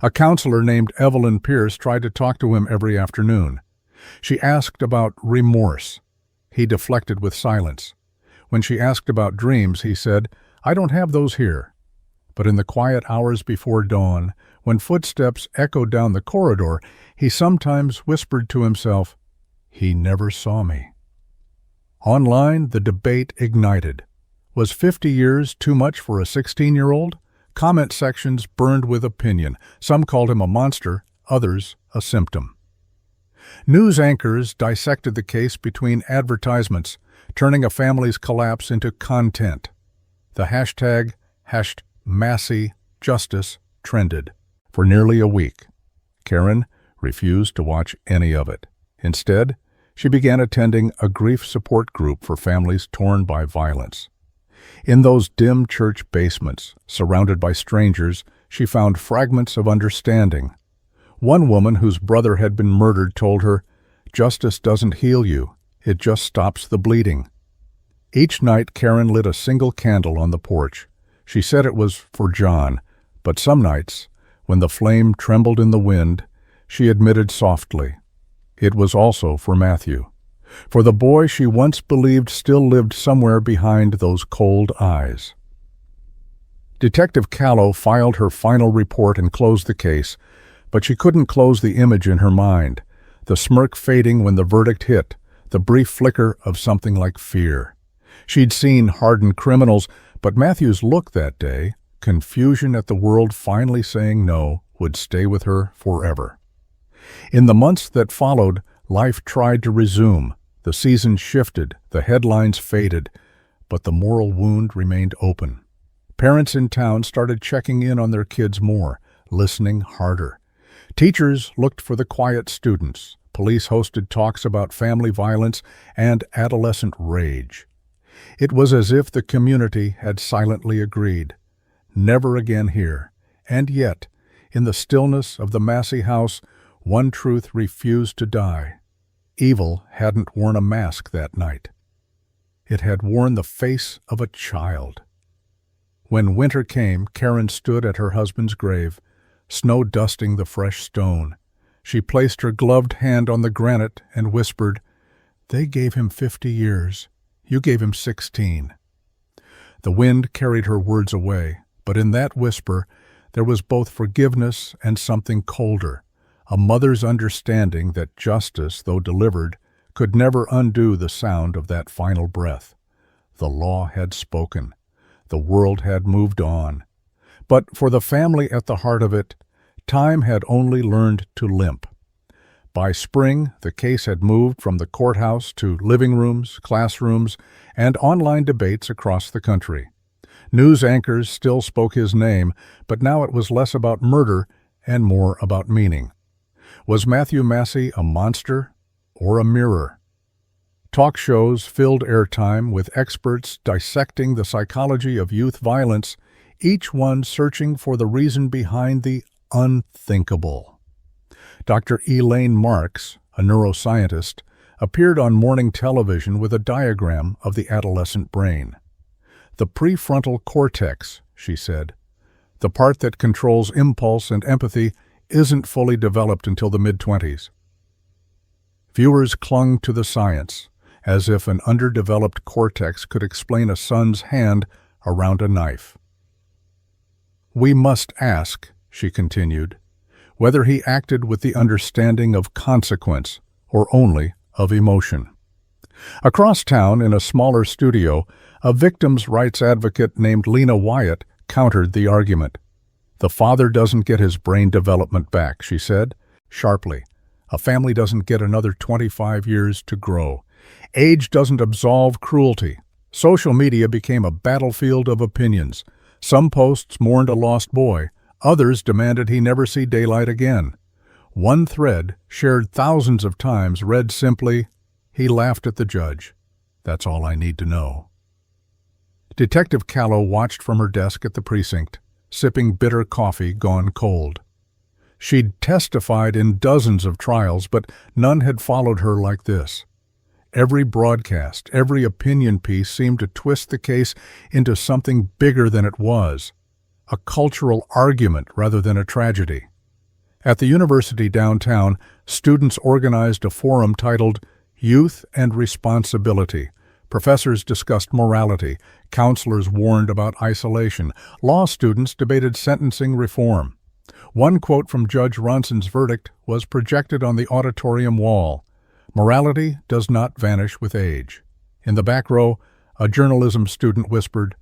A counselor named Evelyn Pierce tried to talk to him every afternoon. She asked about remorse. He deflected with silence. When she asked about dreams, he said, "I don't have those here." But in the quiet hours before dawn, when footsteps echoed down the corridor, he sometimes whispered to himself, "He never saw me." Online, the debate ignited. Was 50 years too much for a 16-year-old? Comment sections burned with opinion. Some called him a monster, others a symptom. News anchors dissected the case between advertisements, turning a family's collapse into content. The hashtag #MasseyJustice trended. For nearly a week, Karen refused to watch any of it. Instead, she began attending a grief support group for families torn by violence. In those dim church basements, surrounded by strangers, she found fragments of understanding. One woman whose brother had been murdered told her, "Justice doesn't heal you, it just stops the bleeding." Each night, Karen lit a single candle on the porch. She said it was for John, but some nights, when the flame trembled in the wind, she admitted softly, it was also for Matthew, for the boy she once believed still lived somewhere behind those cold eyes. Detective Callow filed her final report and closed the case, but she couldn't close the image in her mind, the smirk fading when the verdict hit, the brief flicker of something like fear. She'd seen hardened criminals, but Matthew's look that day, confusion at the world finally saying no, would stay with her forever. In the months that followed, life tried to resume. The season shifted, the headlines faded, but the moral wound remained open. Parents in town started checking in on their kids more, listening harder. Teachers looked for the quiet students. Police hosted talks about family violence and adolescent rage. It was as if the community had silently agreed. Never again here. And yet, in the stillness of the Massey house, one truth refused to die. Evil hadn't worn a mask that night. It had worn the face of a child. When winter came, Karen stood at her husband's grave, snow dusting the fresh stone. She placed her gloved hand on the granite and whispered, "They gave him 50 years. You gave him 16. The wind carried her words away, but in that whisper there was both forgiveness and something colder, a mother's understanding that justice, though delivered, could never undo the sound of that final breath. The law had spoken. The world had moved on. But for the family at the heart of it, time had only learned to limp. By spring, the case had moved from the courthouse to living rooms, classrooms, and online debates across the country. News anchors still spoke his name, but now it was less about murder and more about meaning. Was Matthew Massey a monster or a mirror? Talk shows filled airtime with experts dissecting the psychology of youth violence, each one searching for the reason behind the unthinkable. Dr. Elaine Marks, a neuroscientist, appeared on morning television with a diagram of the adolescent brain. The prefrontal cortex, she said, the part that controls impulse and empathy, isn't fully developed until the mid-20s. Viewers clung to the science, as if an underdeveloped cortex could explain a son's hand around a knife. "We must ask," she continued, "whether he acted with the understanding of consequence or only of emotion." Across town, in a smaller studio, a victims' rights advocate named Lena Wyatt countered the argument. "The father doesn't get his brain development back," she said, sharply. "A family doesn't get another 25 years to grow. Age doesn't absolve cruelty." Social media became a battlefield of opinions. Some posts mourned a lost boy. Others demanded he never see daylight again. One thread, shared thousands of times, read simply, "He laughed at the judge. That's all I need to know." Detective Callow watched from her desk at the precinct, sipping bitter coffee gone cold. She'd testified in dozens of trials, but none had followed her like this. Every broadcast, every opinion piece seemed to twist the case into something bigger than it was, a cultural argument rather than a tragedy. At the university downtown, students organized a forum titled Youth and Responsibility. Professors discussed morality, counselors warned about isolation, law students debated sentencing reform. One quote from Judge Ronson's verdict was projected on the auditorium wall. "Morality does not vanish with age." In the back row, a journalism student whispered,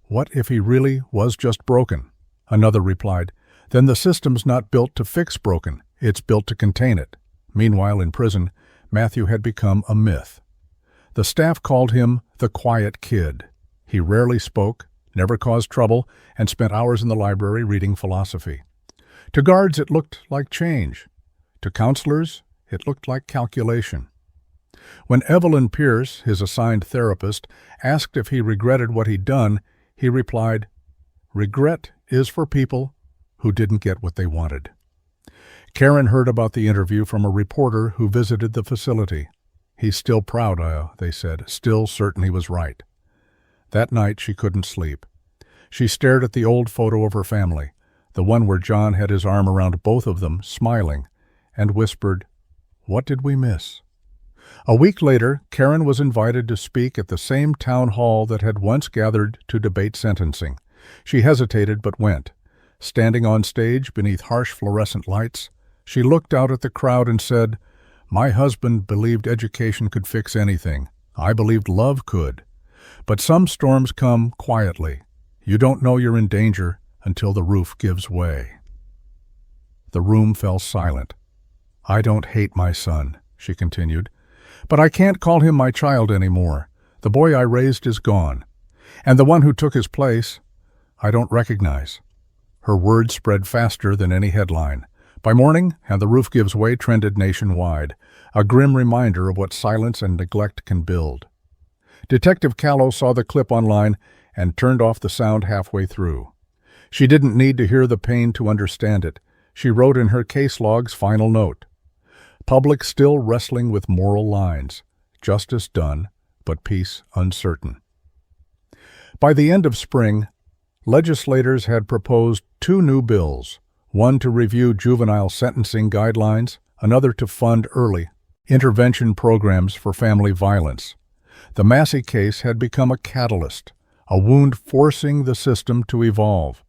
"What if he really was just broken?" Another replied, "Then the system's not built to fix broken, it's built to contain it." Meanwhile, in prison, Matthew had become a myth. The staff called him the quiet kid. He rarely spoke, never caused trouble, and spent hours in the library reading philosophy. To guards, it looked like change. To counselors, it looked like calculation. When Evelyn Pierce, his assigned therapist, asked if he regretted what he'd done, he replied, "Regret is for people who didn't get what they wanted." Karen heard about the interview from a reporter who visited the facility. "He's still proud," they said, "still certain he was right." That night she couldn't sleep. She stared at the old photo of her family, the one where John had his arm around both of them, smiling, and whispered, "What did we miss?" A week later, Karen was invited to speak at the same town hall that had once gathered to debate sentencing. She hesitated but went. Standing on stage beneath harsh fluorescent lights, she looked out at the crowd and said, "My husband believed education could fix anything. I believed love could. But some storms come quietly. You don't know you're in danger until the roof gives way." The room fell silent. "I don't hate my son," she continued, "but I can't call him my child anymore. The boy I raised is gone. And the one who took his place, I don't recognize." Her words spread faster than any headline. By morning, "And the Roof Gives Way" trended nationwide, a grim reminder of what silence and neglect can build. Detective Callow saw the clip online and turned off the sound halfway through. She didn't need to hear the pain to understand it. She wrote in her case log's final note, "Public still wrestling with moral lines. Justice done, but peace uncertain." By the end of spring, legislators had proposed 2 new bills, one to review juvenile sentencing guidelines, another to fund early intervention programs for family violence. The Massey case had become a catalyst, a wound forcing the system to evolve.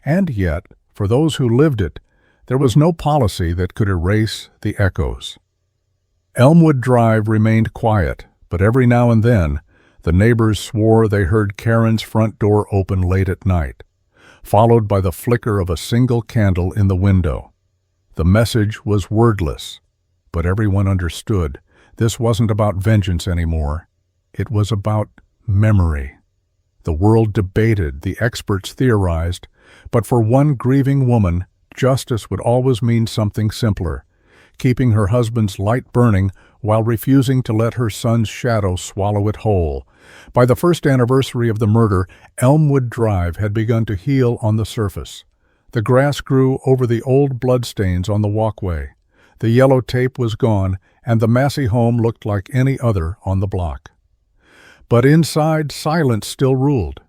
And yet, for those who lived it, there was no policy that could erase the echoes. Elmwood Drive remained quiet, but every now and then, the neighbors swore they heard Karen's front door open late at night, followed by the flicker of a single candle in the window. The message was wordless, but everyone understood this wasn't about vengeance anymore. It was about memory. The world debated, the experts theorized, but for one grieving woman, justice would always mean something simpler, keeping her husband's light burning while refusing to let her son's shadow swallow it whole. By the first anniversary of the murder, Elmwood Drive had begun to heal on the surface. The grass grew over the old bloodstains on the walkway. The yellow tape was gone, and the Massey home looked like any other on the block. But inside, silence still ruled.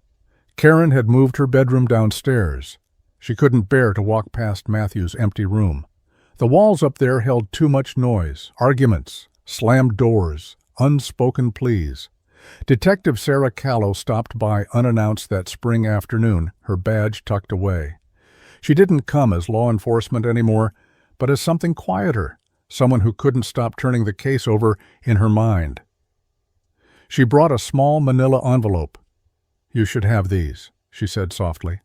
Karen had moved her bedroom downstairs. She couldn't bear to walk past Matthew's empty room. The walls up there held too much noise, arguments, slammed doors, unspoken pleas. Detective Sarah Callow stopped by unannounced that spring afternoon, her badge tucked away. She didn't come as law enforcement anymore, but as something quieter, someone who couldn't stop turning the case over in her mind. She brought a small manila envelope. "You should have these," she said softly.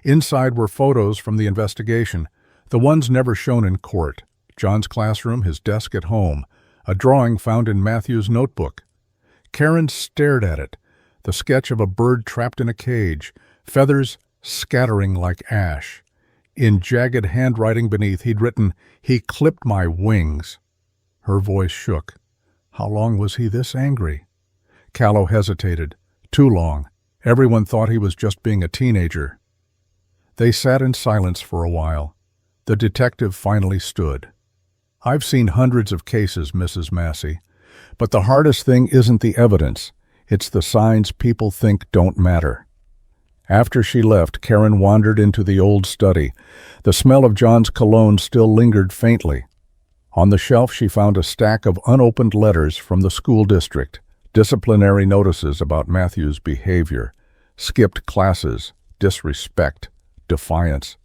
Inside were photos from the investigation, the ones never shown in court. John's classroom, his desk at home, a drawing found in Matthew's notebook. Karen stared at it, the sketch of a bird trapped in a cage, feathers scattering like ash. In jagged handwriting beneath, he'd written, "He clipped my wings." Her voice shook. How long was he this angry? Callow hesitated. Too long. Everyone thought he was just being a teenager. They sat in silence for a while. The detective finally stood. "I've seen hundreds of cases, Mrs. Massey, but the hardest thing isn't the evidence. It's the signs people think don't matter." After she left, Karen wandered into the old study. The smell of John's cologne still lingered faintly. On the shelf she found a stack of unopened letters from the school district, disciplinary notices about Matthew's behavior, skipped classes, disrespect, defiance.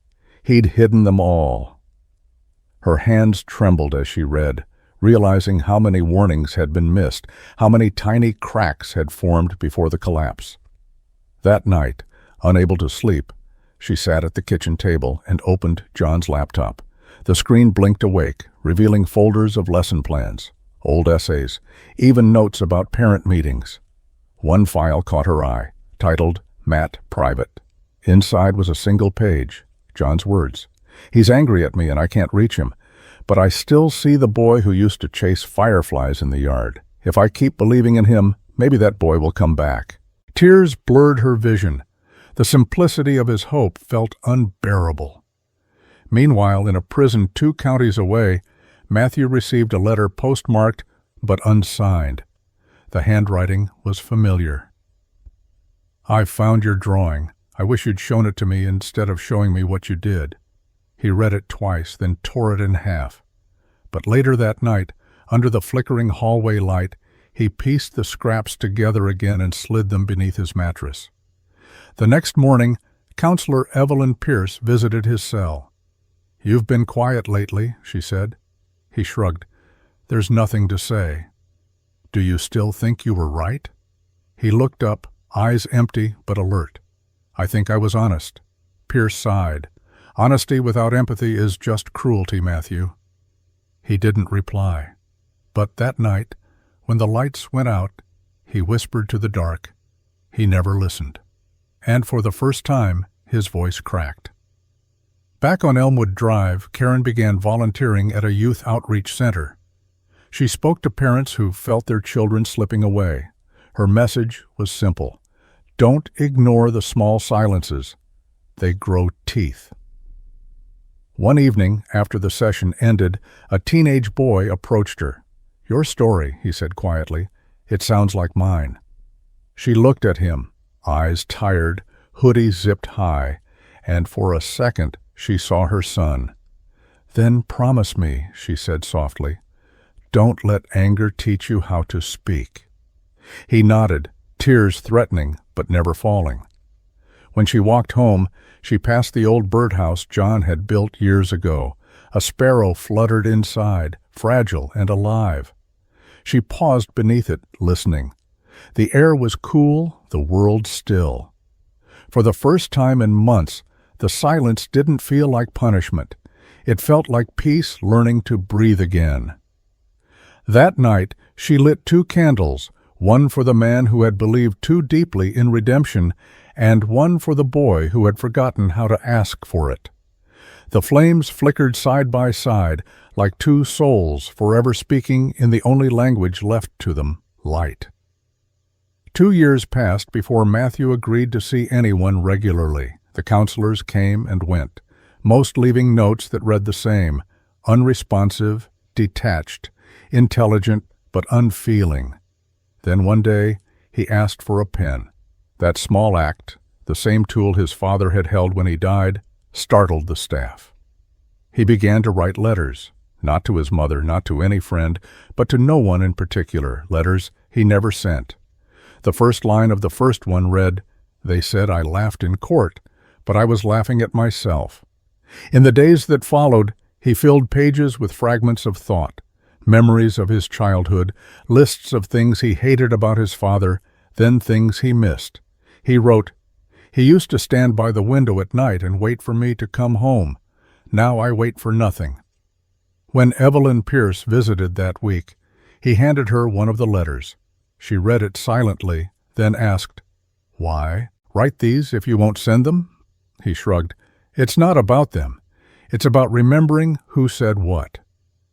He'd hidden them all. Her hands trembled as she read, realizing how many warnings had been missed, how many tiny cracks had formed before the collapse. That night, unable to sleep, she sat at the kitchen table and opened John's laptop. The screen blinked awake, revealing folders of lesson plans, old essays, even notes about parent meetings. One file caught her eye, titled Matt Private. Inside was a single page, John's words. "He's angry at me and I can't reach him, but I still see the boy who used to chase fireflies in the yard. If I keep believing in him, maybe that boy will come back." Tears blurred her vision. The simplicity of his hope felt unbearable. Meanwhile, in a prison 2 counties away, Matthew received a letter postmarked but unsigned. The handwriting was familiar. "I've found your drawing. I wish you'd shown it to me instead of showing me what you did." He read it twice, then tore it in half. But later that night, under the flickering hallway light, he pieced the scraps together again and slid them beneath his mattress. The next morning, Counselor Evelyn Pierce visited his cell. "You've been quiet lately," she said. He shrugged. "There's nothing to say." "Do you still think you were right?" He looked up, eyes empty but alert. "I think I was honest." Pierce sighed. "Honesty without empathy is just cruelty, Matthew." He didn't reply. But that night, when the lights went out, he whispered to the dark. He never listened. And for the first time, his voice cracked. Back on Elmwood Drive, Karen began volunteering at a youth outreach center. She spoke to parents who felt their children slipping away. Her message was simple. Don't ignore the small silences. They grow teeth. One evening, after the session ended, a teenage boy approached her. "Your story," he said quietly. "It sounds like mine." She looked at him, eyes tired, hoodie zipped high, and for a second she saw her son. "Then promise me," she said softly. "Don't let anger teach you how to speak." He nodded, tears threatening but never falling. When she walked home, she passed the old birdhouse John had built years ago. A sparrow fluttered inside, fragile and alive. She paused beneath it, listening. The air was cool, the world still. For the first time in months, the silence didn't feel like punishment. It felt like peace learning to breathe again. That night, she lit 2 candles, one for the man who had believed too deeply in redemption, and one for the boy who had forgotten how to ask for it. The flames flickered side by side, like 2 souls forever speaking in the only language left to them, light. 2 years passed before Matthew agreed to see anyone regularly. The counselors came and went, most leaving notes that read the same: unresponsive, detached, intelligent, but unfeeling. Then one day, he asked for a pen. That small act, the same tool his father had held when he died, startled the staff. He began to write letters, not to his mother, not to any friend, but to no one in particular, letters he never sent. The first line of the first one read, "They said I laughed in court, but I was laughing at myself." In the days that followed, he filled pages with fragments of thought, memories of his childhood, lists of things he hated about his father, then things he missed. He wrote, "He used to stand by the window at night and wait for me to come home. Now I wait for nothing." When Evelyn Pierce visited that week, he handed her one of the letters. She read it silently, then asked, "Why? Write these if you won't send them?" He shrugged. "It's not about them. It's about remembering who said what."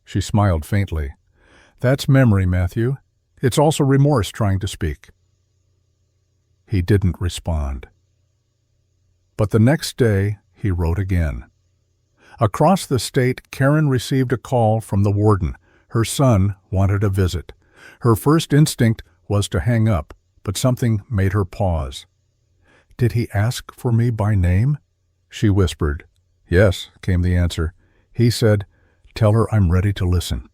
She smiled faintly. "That's memory, Matthew. It's also remorse trying to speak." He didn't respond. But the next day, he wrote again. Across the state, Karen received a call from the warden. Her son wanted a visit. Her first instinct was to hang up, but something made her pause. "Did he ask for me by name?" she whispered. "Yes," came the answer. He said, "Tell her I'm ready to listen."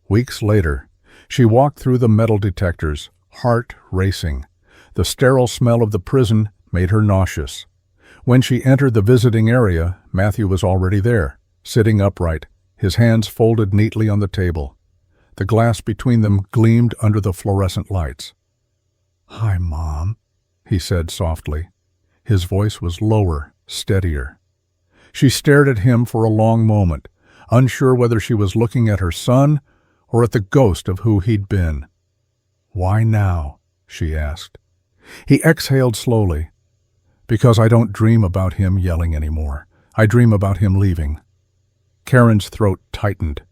Weeks later, she walked through the metal detectors, heart racing. The sterile smell of the prison made her nauseous. When she entered the visiting area, Matthew was already there, sitting upright, his hands folded neatly on the table. The glass between them gleamed under the fluorescent lights. "Hi, Mom," he said softly. His voice was lower, steadier. She stared at him for a long moment, unsure whether she was looking at her son or at the ghost of who he'd been. "Why now?" she asked. He exhaled slowly. "Because I don't dream about him yelling anymore. I dream about him leaving." Karen's throat tightened.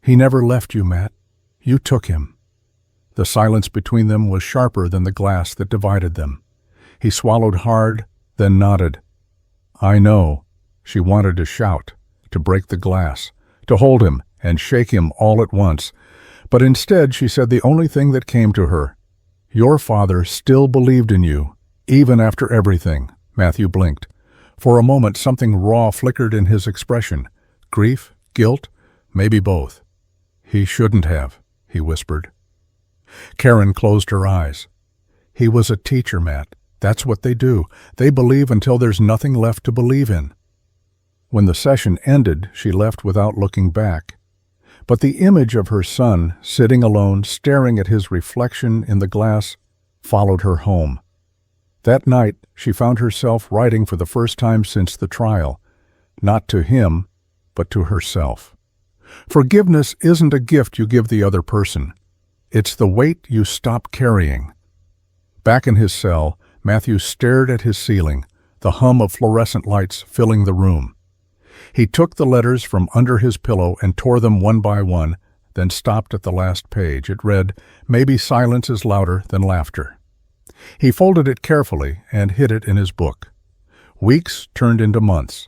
"He never left you, Matt. You took him." The silence between them was sharper than the glass that divided them. He swallowed hard, then nodded. "I know." She wanted to shout, to break the glass, to hold him and shake him all at once. But instead she said the only thing that came to her. "Your father still believed in you, even after everything." Matthew blinked. For a moment something raw flickered in his expression. Grief? Guilt? Maybe both. "He shouldn't have," he whispered. Karen closed her eyes. "He was a teacher, Matt. That's what they do. They believe until there's nothing left to believe in." When the session ended, she left without looking back. But the image of her son, sitting alone, staring at his reflection in the glass, followed her home. That night, she found herself writing for the first time since the trial, not to him, but to herself. Forgiveness isn't a gift you give the other person. It's the weight you stop carrying. Back in his cell, Matthew stared at his ceiling, the hum of fluorescent lights filling the room. He took the letters from under his pillow and tore them one by one, then stopped at the last page. It read, "Maybe silence is louder than laughter." He folded it carefully and hid it in his book. Weeks turned into months.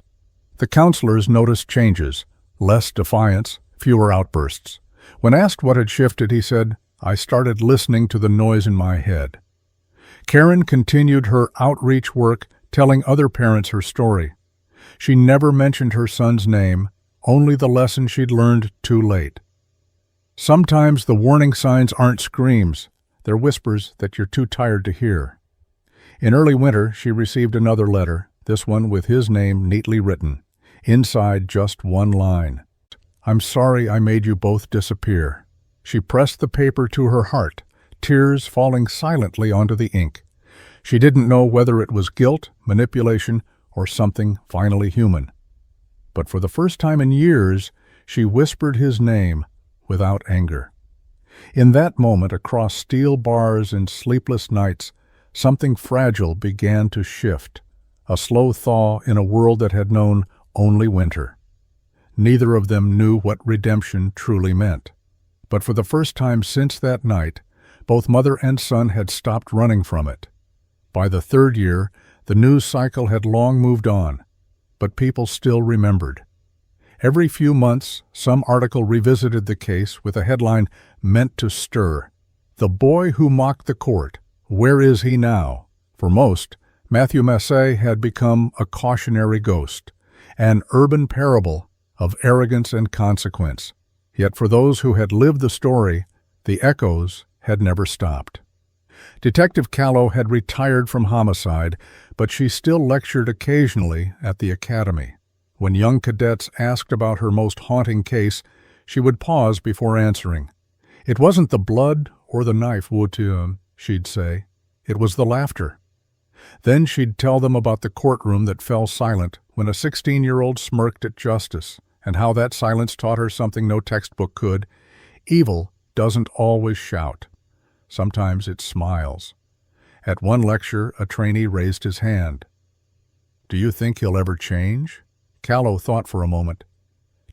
The counselors noticed changes, less defiance, fewer outbursts. When asked what had shifted, he said, "I started listening to the noise in my head." Karen continued her outreach work, telling other parents her story. She never mentioned her son's name, only the lesson she'd learned too late. Sometimes the warning signs aren't screams, they're whispers that you're too tired to hear. In early winter, she received another letter, this one with his name neatly written. Inside, just one line. "I'm sorry I made you both disappear." She pressed the paper to her heart, tears falling silently onto the ink. She didn't know whether it was guilt, manipulation, or something finally human. But for the first time in years, she whispered his name without anger. In that moment, across steel bars and sleepless nights, something fragile began to shift, a slow thaw in a world that had known only winter. Neither of them knew what redemption truly meant. But for the first time since that night, both mother and son had stopped running from it. By the third year, the news cycle had long moved on, but people still remembered. Every few months, some article revisited the case with a headline meant to stir. "The boy who mocked the court. Where is he now?" For most, Matthew Massey had become a cautionary ghost, an urban parable of arrogance and consequence. Yet for those who had lived the story, the echoes had never stopped. Detective Callow had retired from homicide, but she still lectured occasionally at the academy. When young cadets asked about her most haunting case, she would pause before answering. "It wasn't the blood or the knife, she'd say. "It was the laughter." Then she'd tell them about the courtroom that fell silent when a 16-year-old smirked at justice, and how that silence taught her something no textbook could. Evil doesn't always shout. Sometimes it smiles. At one lecture, a trainee raised his hand. "Do you think he'll ever change?" Callow thought for a moment.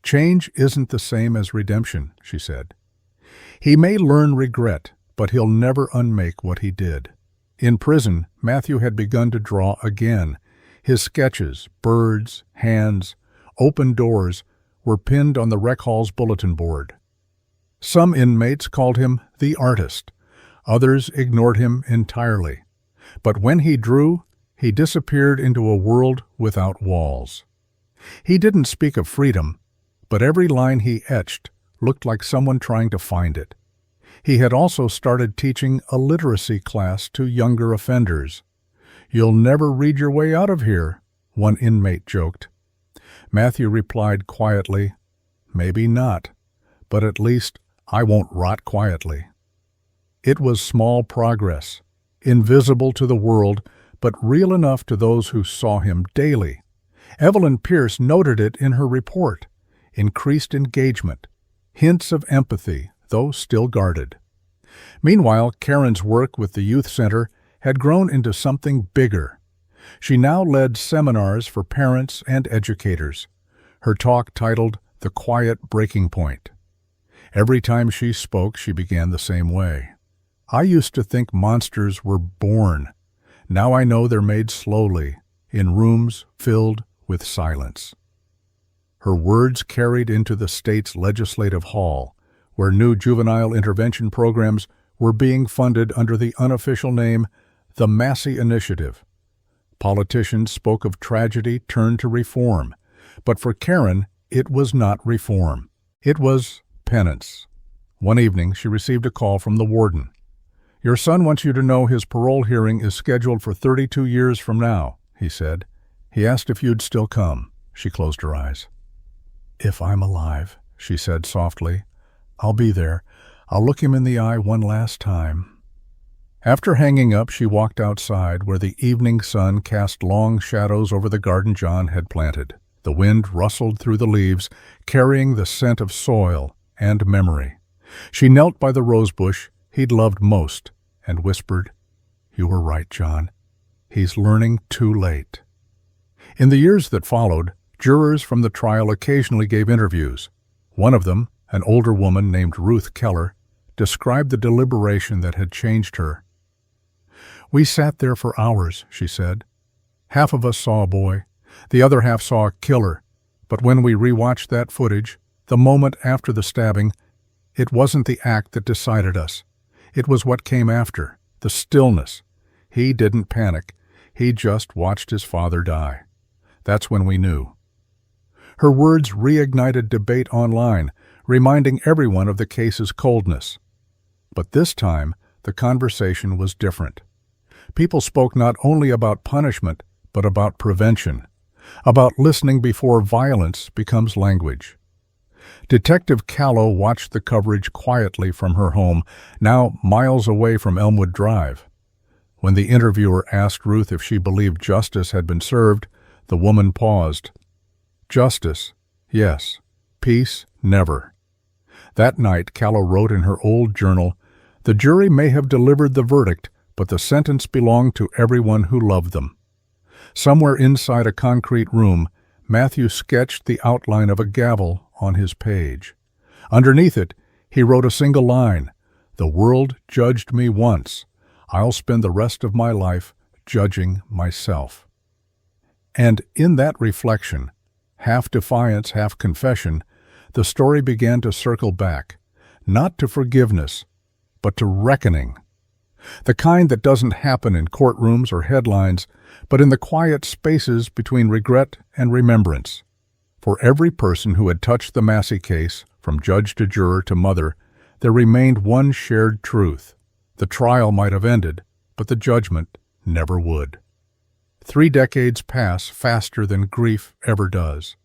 "Change isn't the same as redemption," she said. "He may learn regret, but he'll never unmake what he did." In prison, Matthew had begun to draw again. His sketches, birds, hands, open doors, were pinned on the rec hall's bulletin board. Some inmates called him the artist. Others ignored him entirely. But when he drew, he disappeared into a world without walls. He didn't speak of freedom, but every line he etched looked like someone trying to find it. He had also started teaching a literacy class to younger offenders. "You'll never read your way out of here," one inmate joked. Matthew replied quietly, "Maybe not, but at least I won't rot quietly." It was small progress, invisible to the world, but real enough to those who saw him daily. Evelyn Pierce noted it in her report. Increased engagement, hints of empathy, though still guarded. Meanwhile, Karen's work with the youth center had grown into something bigger. She now led seminars for parents and educators. Her talk titled "The Quiet Breaking Point." Every time she spoke, she began the same way. "I used to think monsters were born. Now I know they're made slowly, in rooms filled with silence." Her words carried into the state's legislative hall, where new juvenile intervention programs were being funded under the unofficial name the Massey Initiative. Politicians spoke of tragedy turned to reform, but for Karen, it was not reform. It was penance. One evening, she received a call from the warden. "Your son wants you to know his parole hearing is scheduled for 32 years from now," he said. "He asked if you'd still come." She closed her eyes. "If I'm alive," she said softly, "I'll be there. I'll look him in the eye one last time." After hanging up, she walked outside, where the evening sun cast long shadows over the garden John had planted. The wind rustled through the leaves, carrying the scent of soil and memory. She knelt by the rosebush he'd loved most and whispered, "You were right, John. He's learning too late." In the years that followed, jurors from the trial occasionally gave interviews. One of them, an older woman named Ruth Keller, described the deliberation that had changed her. "We sat there for hours," she said. "Half of us saw a boy, the other half saw a killer, but when we rewatched that footage, the moment after the stabbing, it wasn't the act that decided us. It was what came after, the stillness. He didn't panic. He just watched his father die. That's when we knew." Her words reignited debate online, reminding everyone of the case's coldness. But this time, the conversation was different. People spoke not only about punishment, but about prevention, about listening before violence becomes language. Detective Callow watched the coverage quietly from her home, now miles away from Elmwood Drive. When the interviewer asked Ruth if she believed justice had been served, the woman paused. Justice, yes. Peace, never. That night, Callow wrote in her old journal, "The jury may have delivered the verdict, but the sentence belonged to everyone who loved them." Somewhere inside a concrete room, Matthew sketched the outline of a gavel on his page. Underneath it, he wrote a single line, "The world judged me once. I'll spend the rest of my life judging myself." And in that reflection, half defiance, half confession, the story began to circle back, not to forgiveness, but to reckoning. The kind that doesn't happen in courtrooms or headlines, but in the quiet spaces between regret and remembrance. For every person who had touched the Massey case, from judge to juror to mother, there remained one shared truth. The trial might have ended, but the judgment never would. 3 decades pass faster than grief ever does.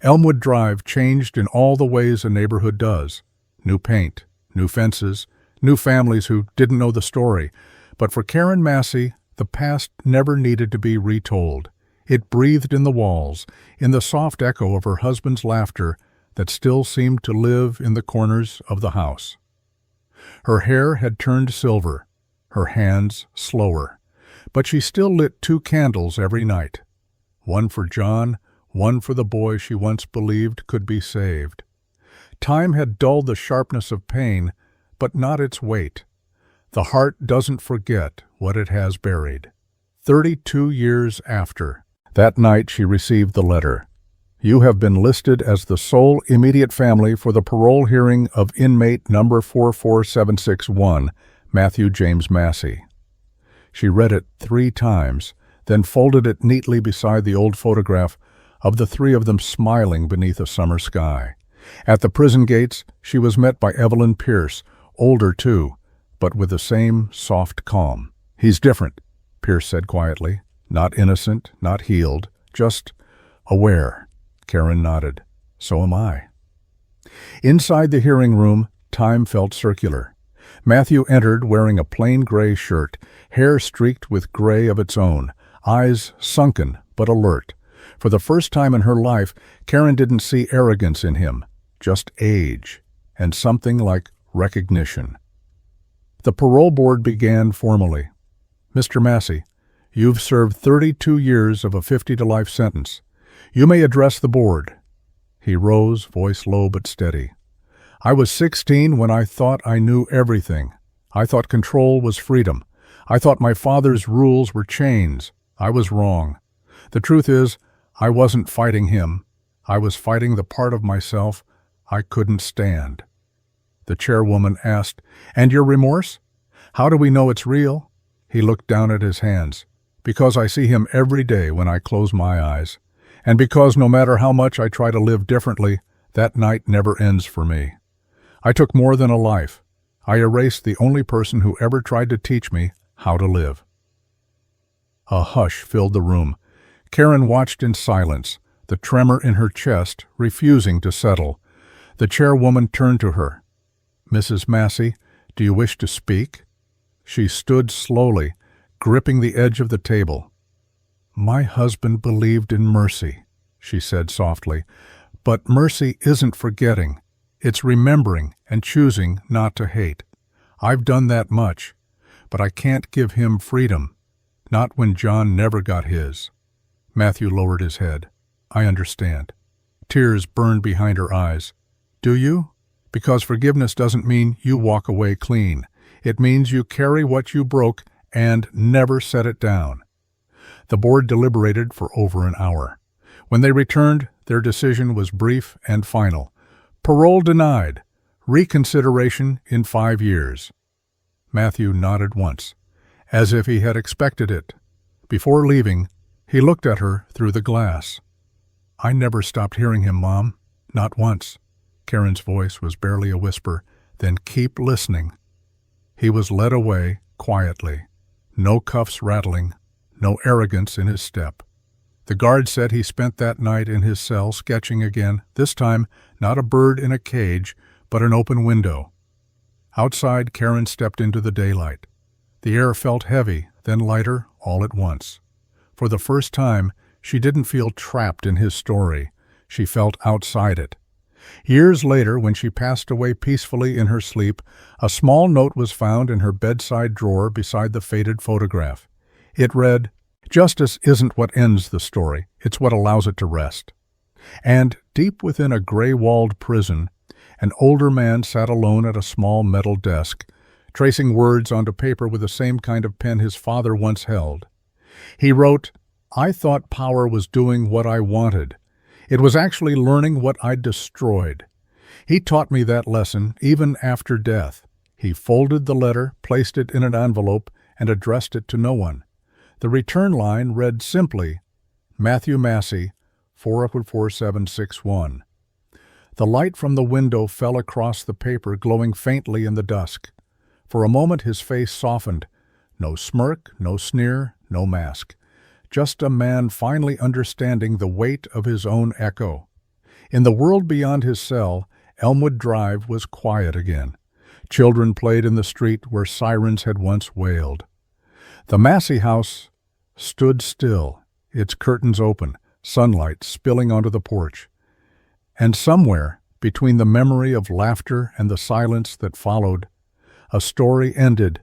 Elmwood Drive changed in all the ways a neighborhood does. New paint, new fences, new families who didn't know the story. But for Karen Massey, the past never needed to be retold. It breathed in the walls, in the soft echo of her husband's laughter that still seemed to live in the corners of the house. Her hair had turned silver, her hands slower, but she still lit 2 candles every night. One for John, one for the boy she once believed could be saved. Time had dulled the sharpness of pain, but not its weight. The heart doesn't forget what it has buried. 32 years after, that night she received the letter. "You have been listed as the sole immediate family for the parole hearing of inmate number 44761, Matthew James Massey." She read it 3 times, then folded it neatly beside the old photograph of the 3 of them smiling beneath a summer sky. At the prison gates, she was met by Evelyn Pierce, older too, but with the same soft calm. "He's different," Pierce said quietly. "Not innocent, not healed, just aware." Karen nodded. "So am I." Inside the hearing room, time felt circular. Matthew entered wearing a plain gray shirt, hair streaked with gray of its own, eyes sunken but alert. For the first time in her life, Karen didn't see arrogance in him, just age, and something like recognition. The parole board began formally. "Mr. Massey, you've served 32 years of a 50-to-life sentence. You may address the board." He rose, voice low but steady. "I was 16 when I thought I knew everything. I thought control was freedom. I thought my father's rules were chains. I was wrong. The truth is, I wasn't fighting him. I was fighting the part of myself I couldn't stand." The chairwoman asked, "And your remorse? How do we know it's real?" He looked down at his hands. "Because I see him every day when I close my eyes. And because no matter how much I try to live differently, that night never ends for me. I took more than a life. I erased the only person who ever tried to teach me how to live." A hush filled the room. Karen watched in silence, the tremor in her chest refusing to settle. The chairwoman turned to her. "Mrs. Massey, do you wish to speak?" She stood slowly, gripping the edge of the table. "My husband believed in mercy," she said softly. "But mercy isn't forgetting. It's remembering and choosing not to hate. I've done that much, but I can't give him freedom. Not when John never got his." Matthew lowered his head. "I understand." Tears burned behind her eyes. "Do you? Because forgiveness doesn't mean you walk away clean. It means you carry what you broke and never set it down. The board deliberated for over an hour. When they returned, their decision was brief and final. Parole denied. Reconsideration in 5 years. Matthew nodded once, as if he had expected it. Before leaving, he looked at her through the glass. "I never stopped hearing him, Mom. Not once." Karen's voice was barely a whisper. "Then keep listening." He was led away quietly. No cuffs rattling, no arrogance in his step. The guard said he spent that night in his cell sketching again, this time not a bird in a cage, but an open window. Outside, Karen stepped into the daylight. The air felt heavy, then lighter all at once. For the first time, she didn't feel trapped in his story. She felt outside it. Years later, when she passed away peacefully in her sleep, a small note was found in her bedside drawer beside the faded photograph. It read, "Justice isn't what ends the story, it's what allows it to rest." And deep within a gray-walled prison, an older man sat alone at a small metal desk, tracing words onto paper with the same kind of pen his father once held. He wrote, "I thought power was doing what I wanted. It was actually learning what I'd destroyed. He taught me that lesson even after death." He folded the letter, placed it in an envelope, and addressed it to no one. The return line read simply, "Matthew Massey, 44761. The light from the window fell across the paper, glowing faintly in the dusk. For a moment his face softened. No smirk, no sneer, no mask. Just a man finally understanding the weight of his own echo. In the world beyond his cell, Elmwood Drive was quiet again. Children played in the street where sirens had once wailed. The Massey house stood still, its curtains open, sunlight spilling onto the porch. And somewhere, between the memory of laughter and the silence that followed, a story ended,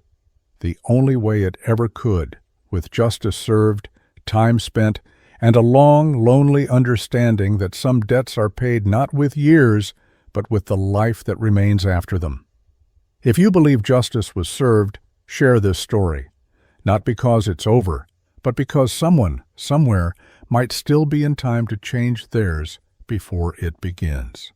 the only way it ever could, with justice served, time spent, and a long, lonely understanding that some debts are paid not with years, but with the life that remains after them. If you believe justice was served, share this story. Not because it's over, but because someone, somewhere, might still be in time to change theirs before it begins.